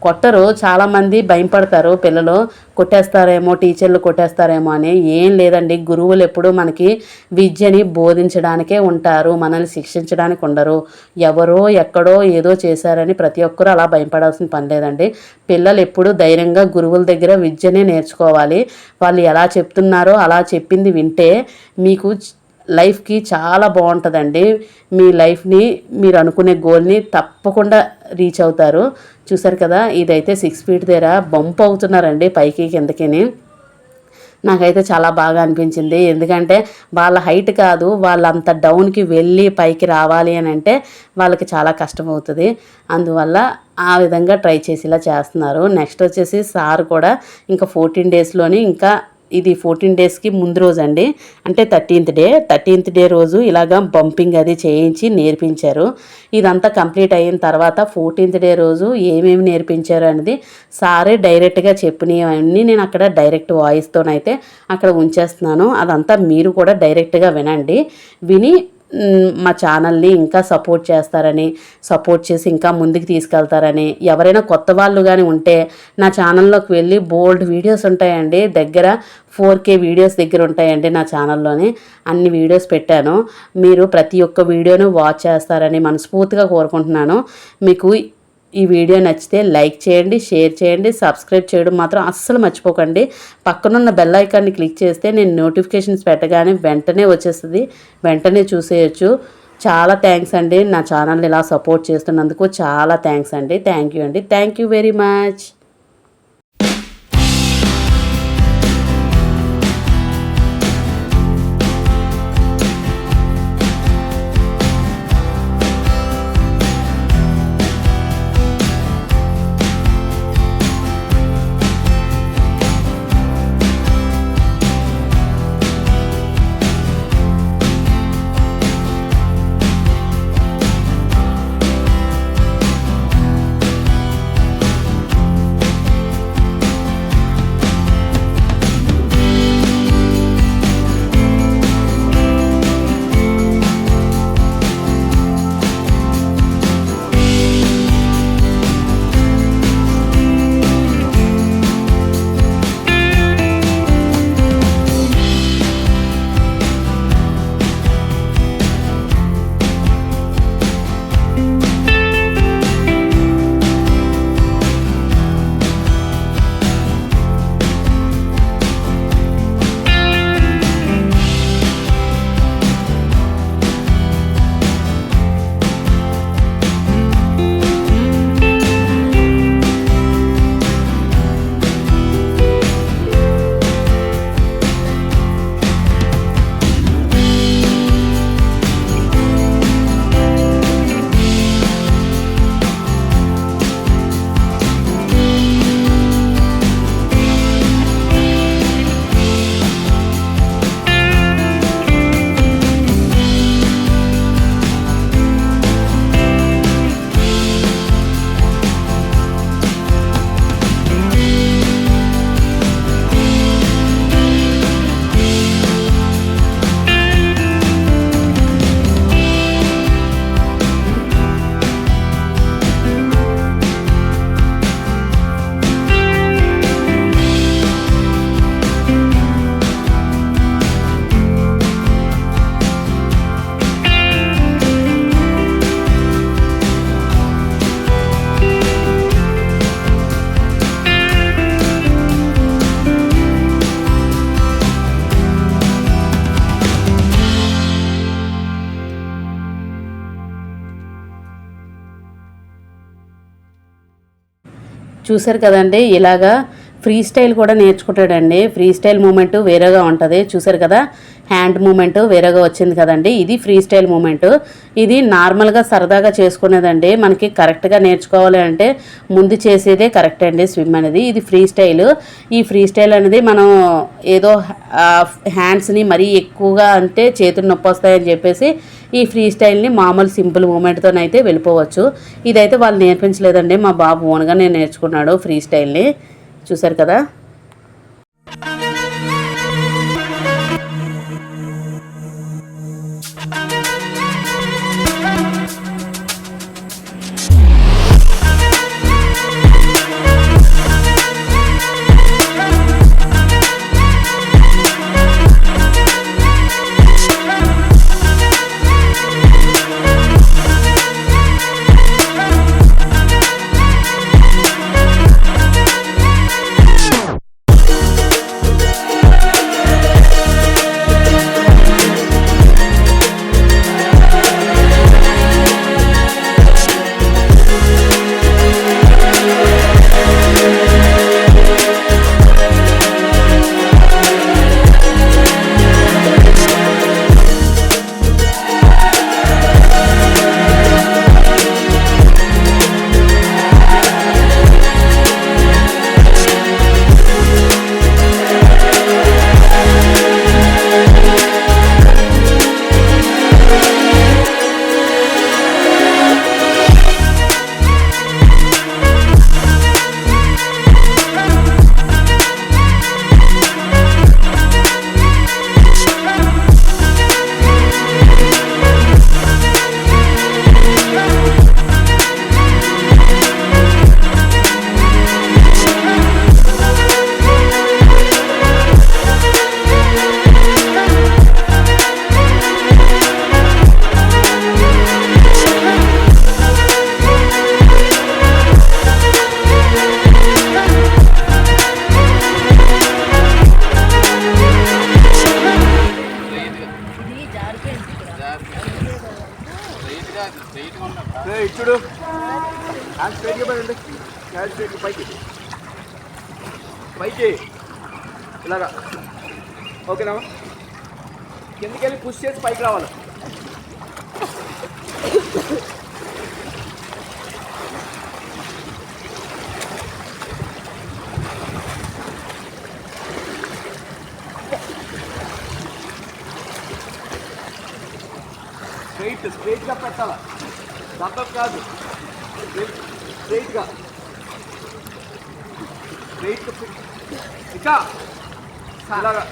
కొట్టరు. చాలామంది భయపడతారు పిల్లలు, కొట్టేస్తారేమో, టీచర్లు కొట్టేస్తారేమో అని. ఏం లేదండి, గురువులు ఎప్పుడు మనకి విద్యని బోధించడానికే ఉంటారు, మనల్ని శిక్షించడానికి ఉండరు. ఎవరో ఎక్కడో ఏదో చేశారని ప్రతి ఒక్కరూ అలా భయపడాల్సిన పని లేదండి. పిల్లలు ఎప్పుడు ధైర్యంగా గురువుల దగ్గర విద్యనే నేర్చుకోవాలి. వాళ్ళు ఎలా చెప్తున్నారో అలా చెప్పింది వింటే మీకు లైఫ్కి చాలా బాగుంటుందండి. మీ లైఫ్ని, మీరు అనుకునే గోల్ని తప్పకుండా రీచ్ అవుతారు. చూసారు కదా, ఇదైతే 6 ఫీట్ దగ్గర బంప్ అవుతున్నారండి పైకి కిందకిని. నాకైతే చాలా బాగా అనిపించింది. ఎందుకంటే వాళ్ళ హైట్ కాదు, వాళ్ళంత డౌన్కి వెళ్ళి పైకి రావాలి అని అంటే వాళ్ళకి చాలా కష్టం అవుతుంది. అందువల్ల ఆ విధంగా ట్రై చేసేలా చేస్తున్నారు. నెక్స్ట్ వచ్చేసి సార్ కూడా ఇంకా 14 డేస్లోని, ఇంకా ఇది 14 డేస్కి ముందు రోజు అండి, అంటే 13th డే రోజు ఇలాగా బంపింగ్ అది చేయించి నేర్పించారు. ఇదంతా కంప్లీట్ అయిన తర్వాత 14th డే రోజు ఏమేమి నేర్పించారు అనేది సారే డైరెక్ట్గా చెప్పినవన్నీ నేను అక్కడ డైరెక్ట్ వాయిస్తోనైతే అక్కడ ఉంచేస్తున్నాను. అదంతా మీరు కూడా డైరెక్ట్గా వినండి. విని మా ఛానల్ని ఇంకా సపోర్ట్ చేస్తారని, సపోర్ట్ చేసి ఇంకా ముందుకు తీసుకెళ్తారని. ఎవరైనా కొత్త వాళ్ళు కానీ ఉంటే నా ఛానల్లోకి వెళ్ళి బోల్డ్ వీడియోస్ ఉంటాయండి, దగ్గర 4K వీడియోస్ దగ్గర ఉంటాయండి నా ఛానల్లోనే. అన్ని వీడియోస్ పెట్టాను. మీరు ప్రతి ఒక్క వీడియోను వాచ్ చేస్తారని మనస్ఫూర్తిగా కోరుకుంటున్నాను. మీకు ఈ వీడియో నచ్చితే లైక్ చేయండి, షేర్ చేయండి, సబ్స్క్రైబ్ చేయడం మాత్రం అస్సలు మర్చిపోకండి. పక్కనున్న బెల్ ఐకాన్ని క్లిక్ చేస్తే నేను నోటిఫికేషన్స్ పెట్టగానే వెంటనే వచ్చేస్తుంది, వెంటనే చూసేయచ్చు. చాలా థ్యాంక్స్ అండి, నా ఛానల్ని ఇలా సపోర్ట్ చేస్తున్నందుకు చాలా థ్యాంక్స్ అండి. థ్యాంక్ యూ అండి, థ్యాంక్ యూ వెరీ మచ్. చూసారు కదండి, ఇలాగా ఫ్రీ స్టైల్ కూడా నేర్చుకుంటాడండి. ఫ్రీ స్టైల్ మూమెంట్ వేరేగా ఉంటుంది. చూసారు కదా, హ్యాండ్ మూమెంట్ వేరేగా వచ్చింది కదండి. ఇది ఫ్రీ స్టైల్ మూమెంట్. ఇది నార్మల్గా సరదాగా చేసుకునేదండి. మనకి కరెక్ట్గా నేర్చుకోవాలి అంటే ముందు చేసేదే కరెక్ట్ అండి స్విమ్ అనేది. ఇది ఫ్రీ స్టైల్. ఈ ఫ్రీ స్టైల్ అనేది మనం ఏదో హ్యాండ్స్ని మరీ ఎక్కువగా అంటే చేతులు నొప్పి వస్తాయని చెప్పేసి ఈ ఫ్రీ స్టైల్ని మామూలు సింపుల్ మూమెంట్తోనైతే వెళ్ళిపోవచ్చు. ఇదైతే వాళ్ళు నేర్పించలేదండి, మా బాబు ఓన్గానే నేర్చుకున్నాడు ఫ్రీ స్టైల్ని. చూసారు కదా. ఇచ్చుడు హ్యాండ్ స్ట్రైట్గా పెట్టండి. హ్యాండ్ స్ట్రైట్గా పైకి పైకి ఇలాగా. ఓకేనా? కిందకి వెళ్ళి పుష్ చేసి పైకి రావాలి. స్ట్రైట్గా పెట్టాలా, దబ్బకు కాదు. స్ట్రైట్గా ఇంకా ఇలాగా.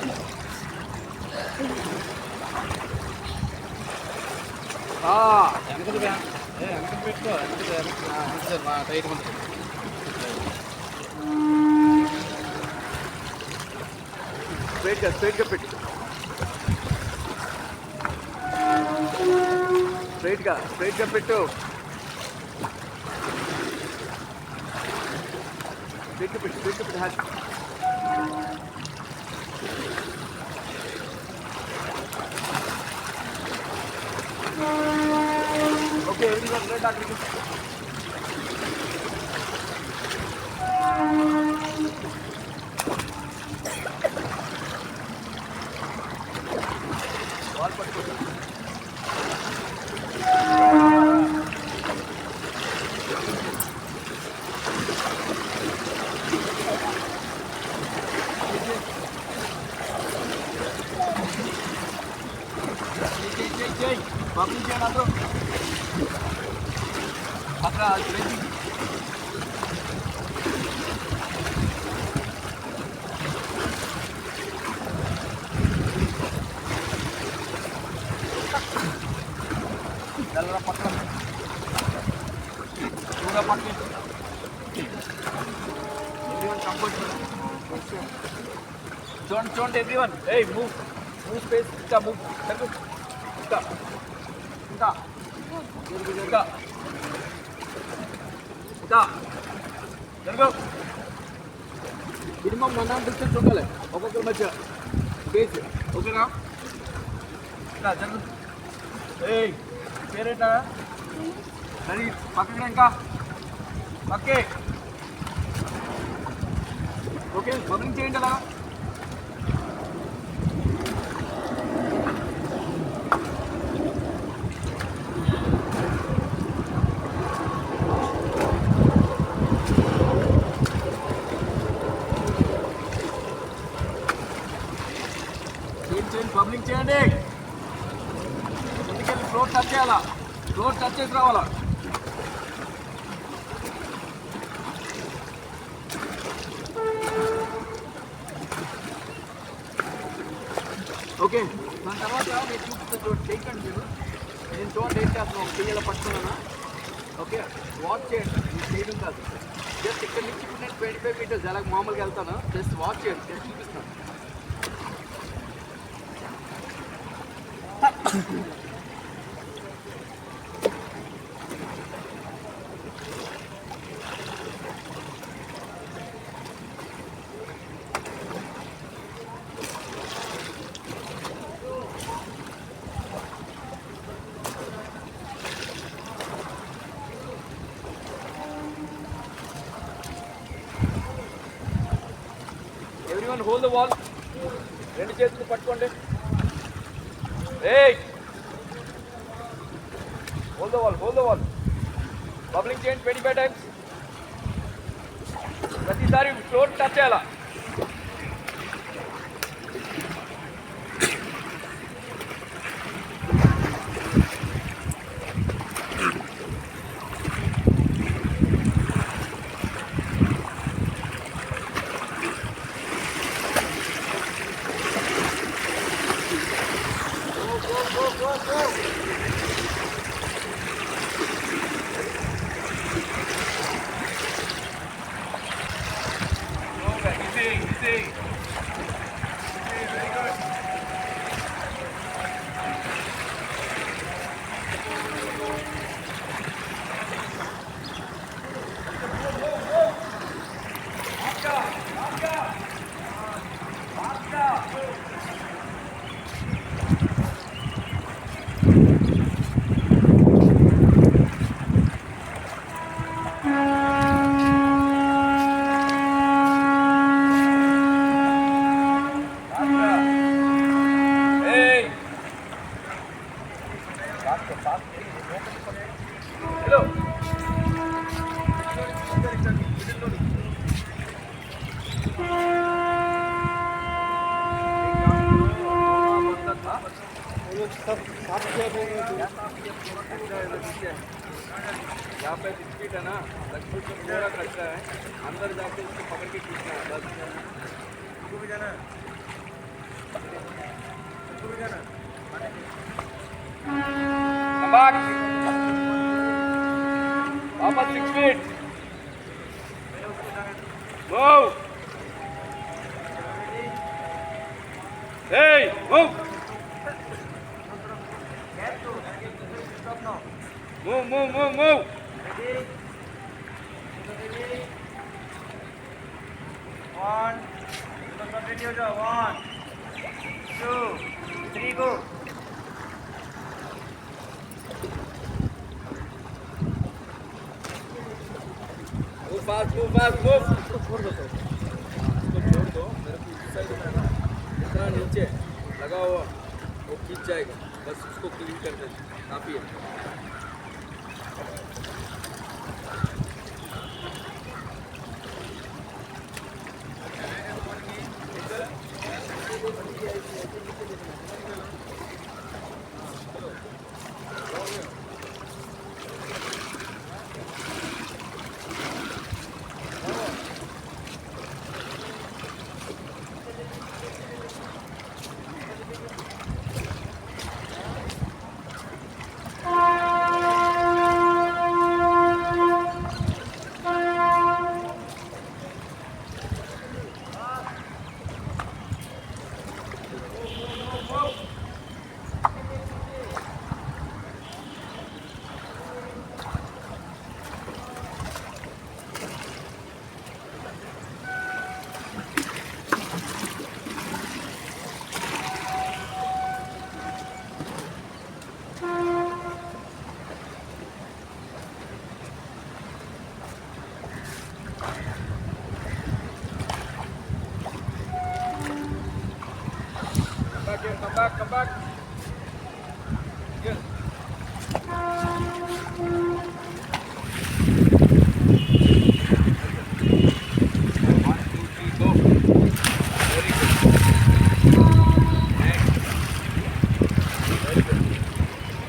పెట్టుకో స్ట్రైట్గా పెట్టు. స్ట్రైట్గా పెట్టు. స్ట్రైట్గా పెట్టు హ్యాండ్. ఓకే, డాక్టర్కి బాల్ పట్టుకో. పంపించాను అందరూ అక్కడ. పక్కన పక్కన చూడండి ఎవ్రీవన్. Move space. ఇంకా మూవ్. మినిమం 100 డిస్టెన్స్ ఉండాలి ఒక్కొక్కరి మధ్య స్పేస్. ఓకేనా? జరుగు. పేరేటా సరే పక్కన ఇంకా పక్కే ఓకే బబులింగ్ చేయండి అలా. బబ్లింగ్ చేయండి. ముందుకెళ్ళి ఫ్లోర్ టచ్ చేయాలా, ఫ్లోర్ టచ్ చేసి రావాలా. ఓకే దాని తర్వాత నేను చూపిస్తాను చేయకండి మీరు. నేను చూడండి ఏం చేస్తున్నాను, ఒక చెయ్యాల పట్టుకున్నానా. ఓకే వాచ్ చేయండి, మీరు చేయడం కాదు. జస్ట్ ఇక్కడ నుంచి ఇప్పుడు నేను 25 మీటర్స్ ఎలా మామూలుగా వెళ్తాను, జస్ట్ వాచ్ చేయండి, జస్ట్ చూపిస్తాను. Everyone hold the wall. రెండు చేతులు పట్టుకోండి. Hey! Hold the wall, hold the wall. Bubbling చేయండి 25 times. ప్రతిసారి ఫ్లోర్ టచ్ చేయాలా. यहाँ पे 6 फीट है ना, 10 फीट में पूरा कच्चा है, अंदर जाके उसको पकड़ के खींचना है बस. भी जाना वापस 6 feet. Move. Hey, move. Move, move, move, move. Ready? One. Continue, Joe. 1, 2, 3, go. Move fast, move fast, move. इसको छोड़ दो, मेरे को इस साइड में ना इतना नीचे लगा हुआ वो खींच जाएगा, बस उसको क्लीन कर दे, काफ़ी है. Okay, come back, come back. Yes. One, two, three, go. Very good. Next. Very good.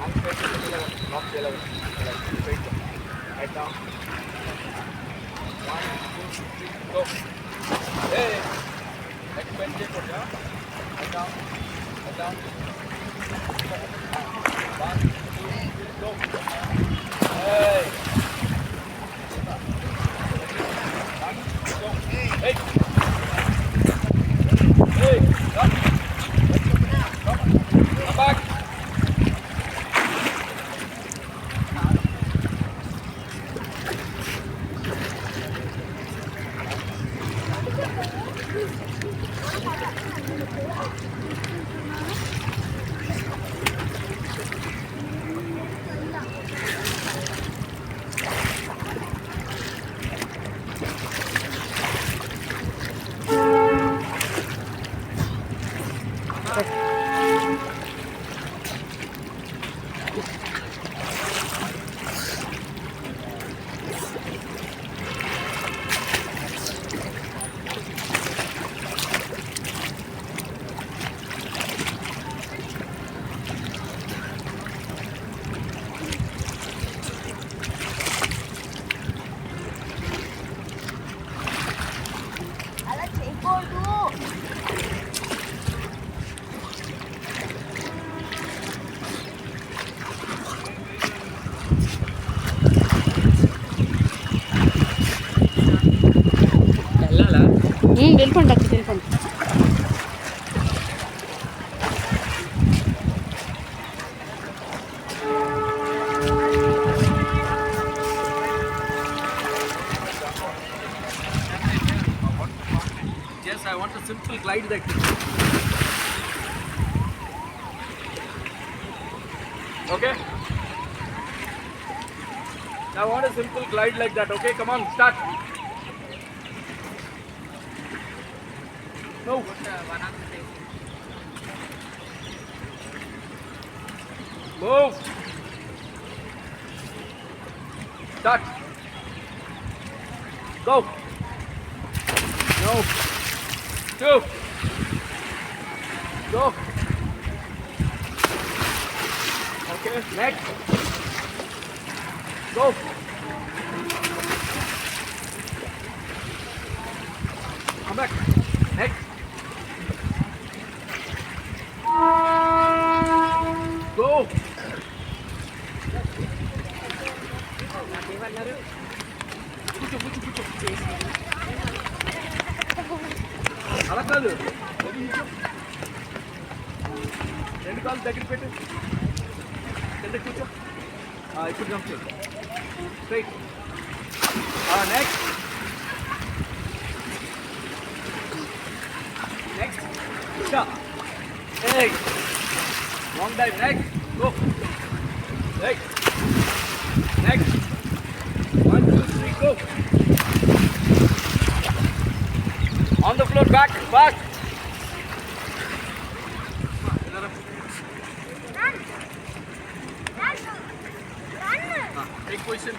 Hands straight to the 11. Not the 11. 11. Straight down. Head down. One, two, three, go. Hey. Next bench check put down. Head down. Head down. One, two, three, go. Hey. One, go. Hey. Hey. Come. Come back. అలా చేయకూడదు. వెళ్ళిపోండి అక్కడ వెళ్ళిపోండి. Yes, I want a simple glide like this. Okay? I want a simple glide like that. Okay, come on, start. No. Move. Start. Go. No. Two. Go. Okay, next. Go. Come back. Next. Go. కూర్చో. అలా కాదు, రెండు కాళ్ళు దగ్గర పెట్టు, కింద కూర్చో. ఇప్పుడు జంప్ చేయి, straight. Next long dive. Next go. Next 1 2 3 go. On the floor, back, fast. Take position.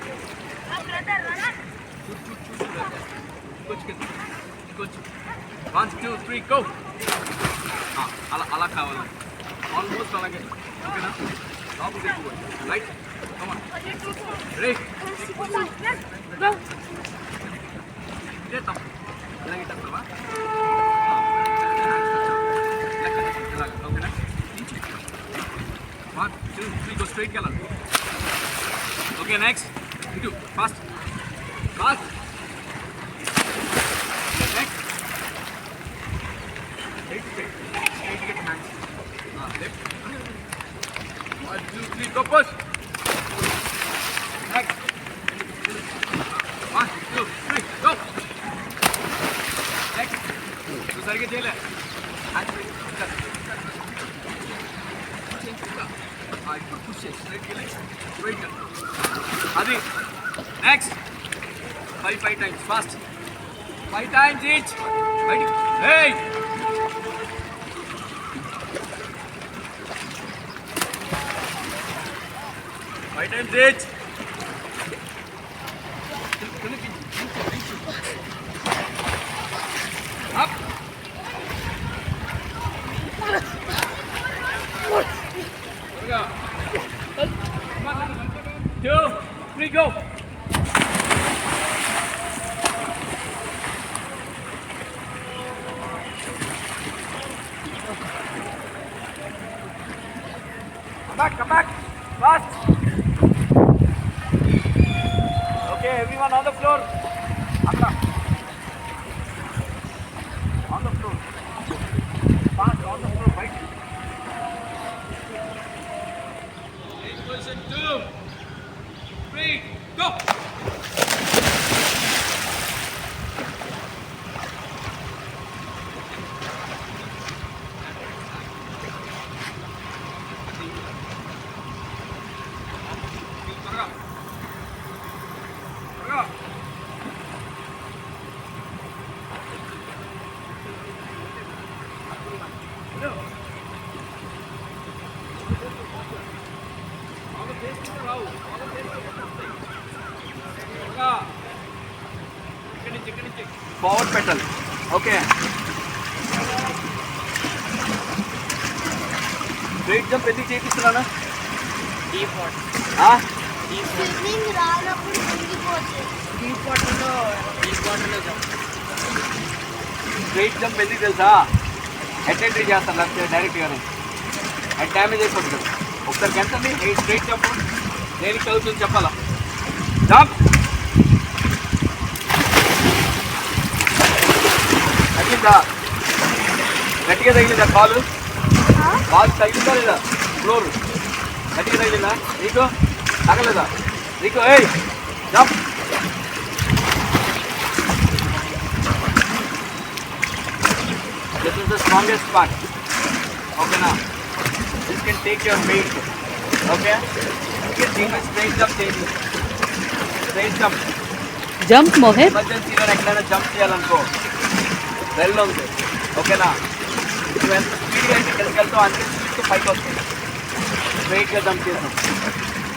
Good. 1 2 3 go. అలా కావాలి, ఆల్మోస్ట్ అలాగే. ఓకేనా? లోపలికి ఎక్కువ right. Come on, ready, go. ఇదే తప్పు, ఇలాగే తప్పవా? ఓకేనా? 1 2 3 go, స్ట్రైట్కి వెళ్ళాలి. ఓకే, నెక్స్ట్ ఇటు fast. Next straight get hands. Left. 1 2 3 go, push. Next. 1 2 3 go. Next. तो సరిగ్గా చేయలే. ఇప్పుడు పుష్ చేయి, స్ట్రైట్కి వెళ్ళి స్ట్రైట్గా. అది next. 5 times fast. 5 times each. బయటికి. Hey! 5 times reach. Up. 2, 3, go. Come back, fast. Okay, everyone on the floor. Amra. On the floor. Fast, on the floor, right? Position 2, 3, go. Forward pedal. Okay. Straight jump ఎందుకు చేపిస్తున్నానా? Deep water. స్విమ్మింగ్ రానప్పుడు మునిగిపోతుంది. డీప్ వాటర్లో జంప్. స్ట్రైట్ జంప్ ఎందుకు తెలుసా? హెడ్ ఎంట్రీ చేస్తాను లేకపోతే డైరెక్ట్గానే హెడ్ డ్యామేజ్ అయిపోతుంది. ఒకసారి ఎంతండి స్ట్రైట్ జంప్ దేనికి చదువుతుంది చెప్పాలా? జంప్. తగిలిందా? గట్టిగా తగిలిందా కాలు? కాలు తగిలిందా లేదా? ఫ్లోర్ గట్టిగా తగిలిందా? నీకు తగలేదా? నీకు ఏయ్ jump. This is the strongest part. Okay now. This can take your weight. Okay? You can take a straight jump taking. Straight jump. Jump Mohit. ఎమర్జెన్సీలో ఎక్కడైనా జంప్ చేయాలనుకో వెళ్ళొద్దు. ఓకేనా? నువ్వు ఎంత స్పీడ్గా అయితే ఇక్కడికి వెళ్తావు అంతే స్పీడ్తో పైకి వస్తుంది. స్ట్రైట్గా జంప్ చేస్తాం.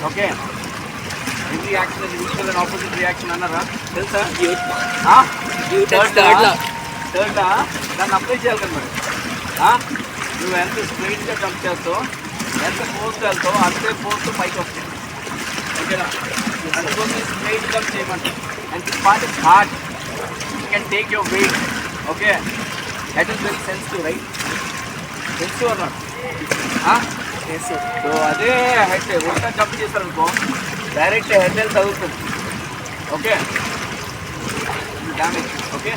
ఓకే? ఇది రియాక్షన్ ఇది ఈక్వల్ అండ్ ఆపోజిట్ రియాక్షన్ అన్నారా? తెలుసా? థర్డ్లా దాన్ని అప్లై చేయాలి కదా మరి. నువ్వు ఎంత స్ట్రైట్గా జంప్ చేస్తావు ఎంత ఫోర్స్ వెళ్తావు అంతే ఫోర్స్ పైకి వస్తుంది. ఓకేనా? అందుకోసం స్ట్రైట్ జంప్ చేయమంటారు. And this part is hard. You can take your weight. Okay? That is very sensitive right? Sensitive అన్నాడు. సో అదే హెడ్ ఉల్టా జంప్ చేశారనుకో డైరెక్ట్ హెడ్ హెల్త్ తగులుతుంది. ఓకే? డ్యామేజ్. ఓకే?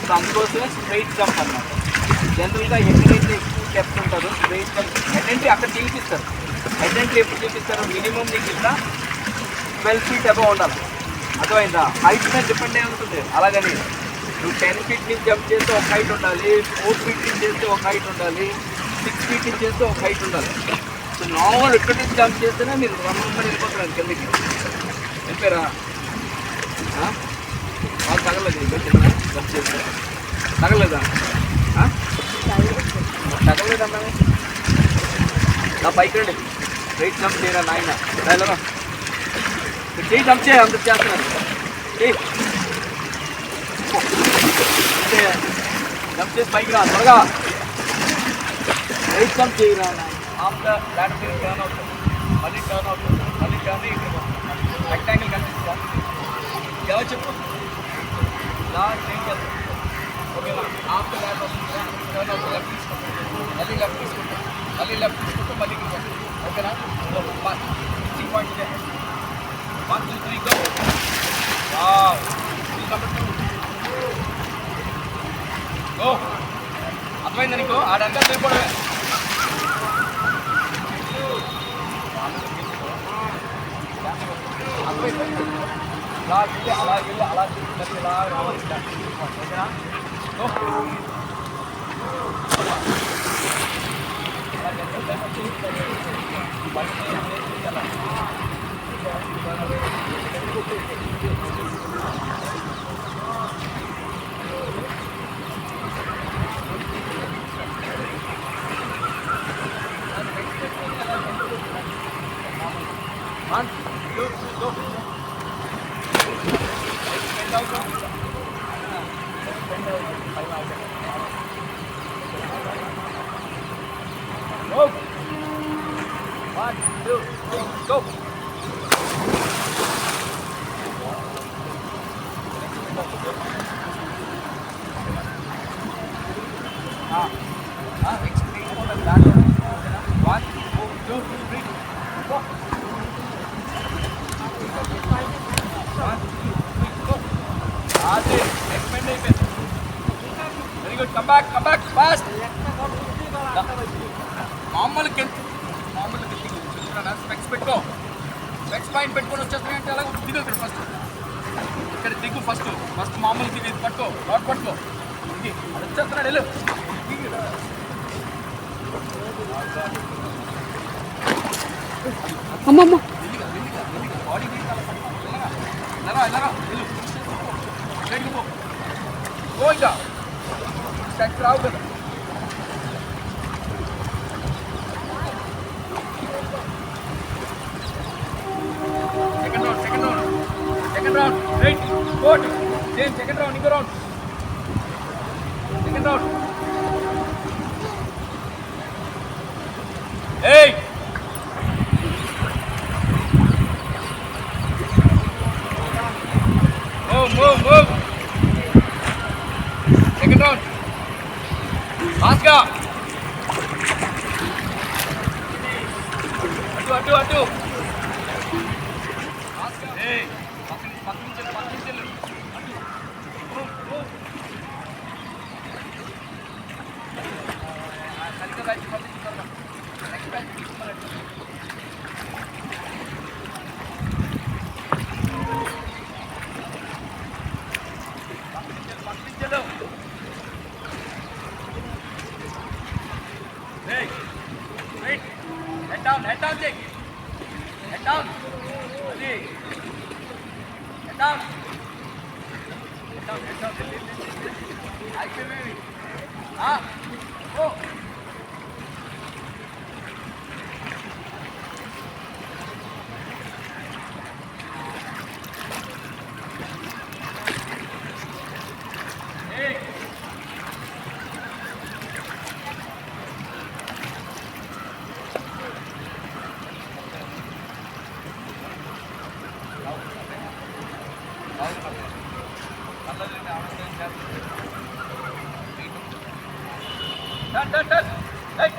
సో అందుకోసమే స్ట్రైట్ జంప్ అన్నమాట. జనరల్గా ఎక్కడైతే ఎక్కువ స్టెప్స్ ఉంటారో స్ట్రైట్ జంప్ హెడ్ ఎంట్రీ అక్కడ చూపిస్తారు. హెడ్ ఎంట్రీ ఎప్పుడు చూపిస్తారు? మినిమం నీకు ఇట్లా 12 feet అబవ్ ఉండాలి. అర్థమైందా? హైట్ మీద డిపెండ్ అయి ఉంటుంది. అలాగని నువ్వు 10 feet నుంచి జంప్ చేస్తే ఒక హైట్ ఉండాలి, 4 feet నుంచి చేస్తే ఒక హైట్ ఉండాలి, 6 feet నుంచి చేస్తే ఒక హైట్ ఉండాలి. సో నార్మల్ ఎక్కడి నుంచి జంప్ చేస్తేనే మీరు 1 నెంబర్ వెళ్ళిపోతున్నారు కిందకి. వెళ్ళిపోయారా? వాళ్ళు తగలేదు జంప్ చేస్తే తగలేదా? తగలేదన్నా నా పైకి రండి. స్ట్రైట్ జంప్ చేయరా నాయన. వెళ్ళరా చేయి జంప్ చేయ అంత చేస్తున్నారు. జంప్ చేసి పైకి రా త్వరగా. స్ట్రైట్ జంప్ చేయరా ఆఫ్టర్ దాట్ టర్న్ అవుతుంది. మళ్ళీ టర్న్ అవుతుంది. మళ్ళీ టర్న్ ఇక్కడ రెక్టాంగిల్ కనిపిస్తుందా? ఎవరు చెప్పు లాస్ట్ ఏం చేస్తాం? ఓకేనా? ఆఫ్టర్ దాట్ వస్తుంది టర్న్ అవుతుంది. లెఫ్ట్ తీసుకుంటాం. మళ్ళీ లెఫ్ట్ తీసుకుంటాం. మళ్ళీ లెఫ్ట్ తీసుకుంటాం. మళ్ళీ ఓకేనా? Point 1, 2, 3 go. Wow. Number 2. Go. అర్థమైందా నీకు? ఆడంతా తిరిగిపోవడమే. అర్థమైందా? అలా వెళ్ళి అలా తిరిగి ఇలా రావాలి. ఓకేనా? One. నెక్స్ట్ దాంట్లో 1 2 3 4 అదే ఎక్స్పెండ్ అయిపోయింది. Very good. Come back fast. మామూలుకి స్పెక్స్ పెట్టుకో. స్పెక్స్ పైన పెట్టుకొని వచ్చేస్తాయంటే అలా దిగు ఇక్కడ ఫస్ట్. ఇక్కడ దిగు ఫస్ట్ మామూలు దిగు. ఇది పట్టుకో, రాడ్ పట్టుకో. ఇది అది వచ్చేస్తున్నాడు. వెళ్ళు. అమ్మమ్మ బాడీ వెళ్ళరా వెళ్ళు. స్ట్రైట్గా పో ఇంకా స్టెక్స్ రావు కదా. సెకండ్ రౌండ్ రైట్ కోట్ సేమ్. సెకండ్ రౌండ్ ఇంకో రౌండ్. సెకండ్ రౌండ్ ఏయ్ move. Second round. Fast. Adu. Fast. Hey, pakin chelu. Adu. Move. Sarika batch pakin karna. Next batch తీసుకున్నాడు. Hey, wait. Head down, Jake. Head down. Ali. Head down. I can baby. Go. Hey. Done. Hey.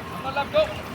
Come on, let's go.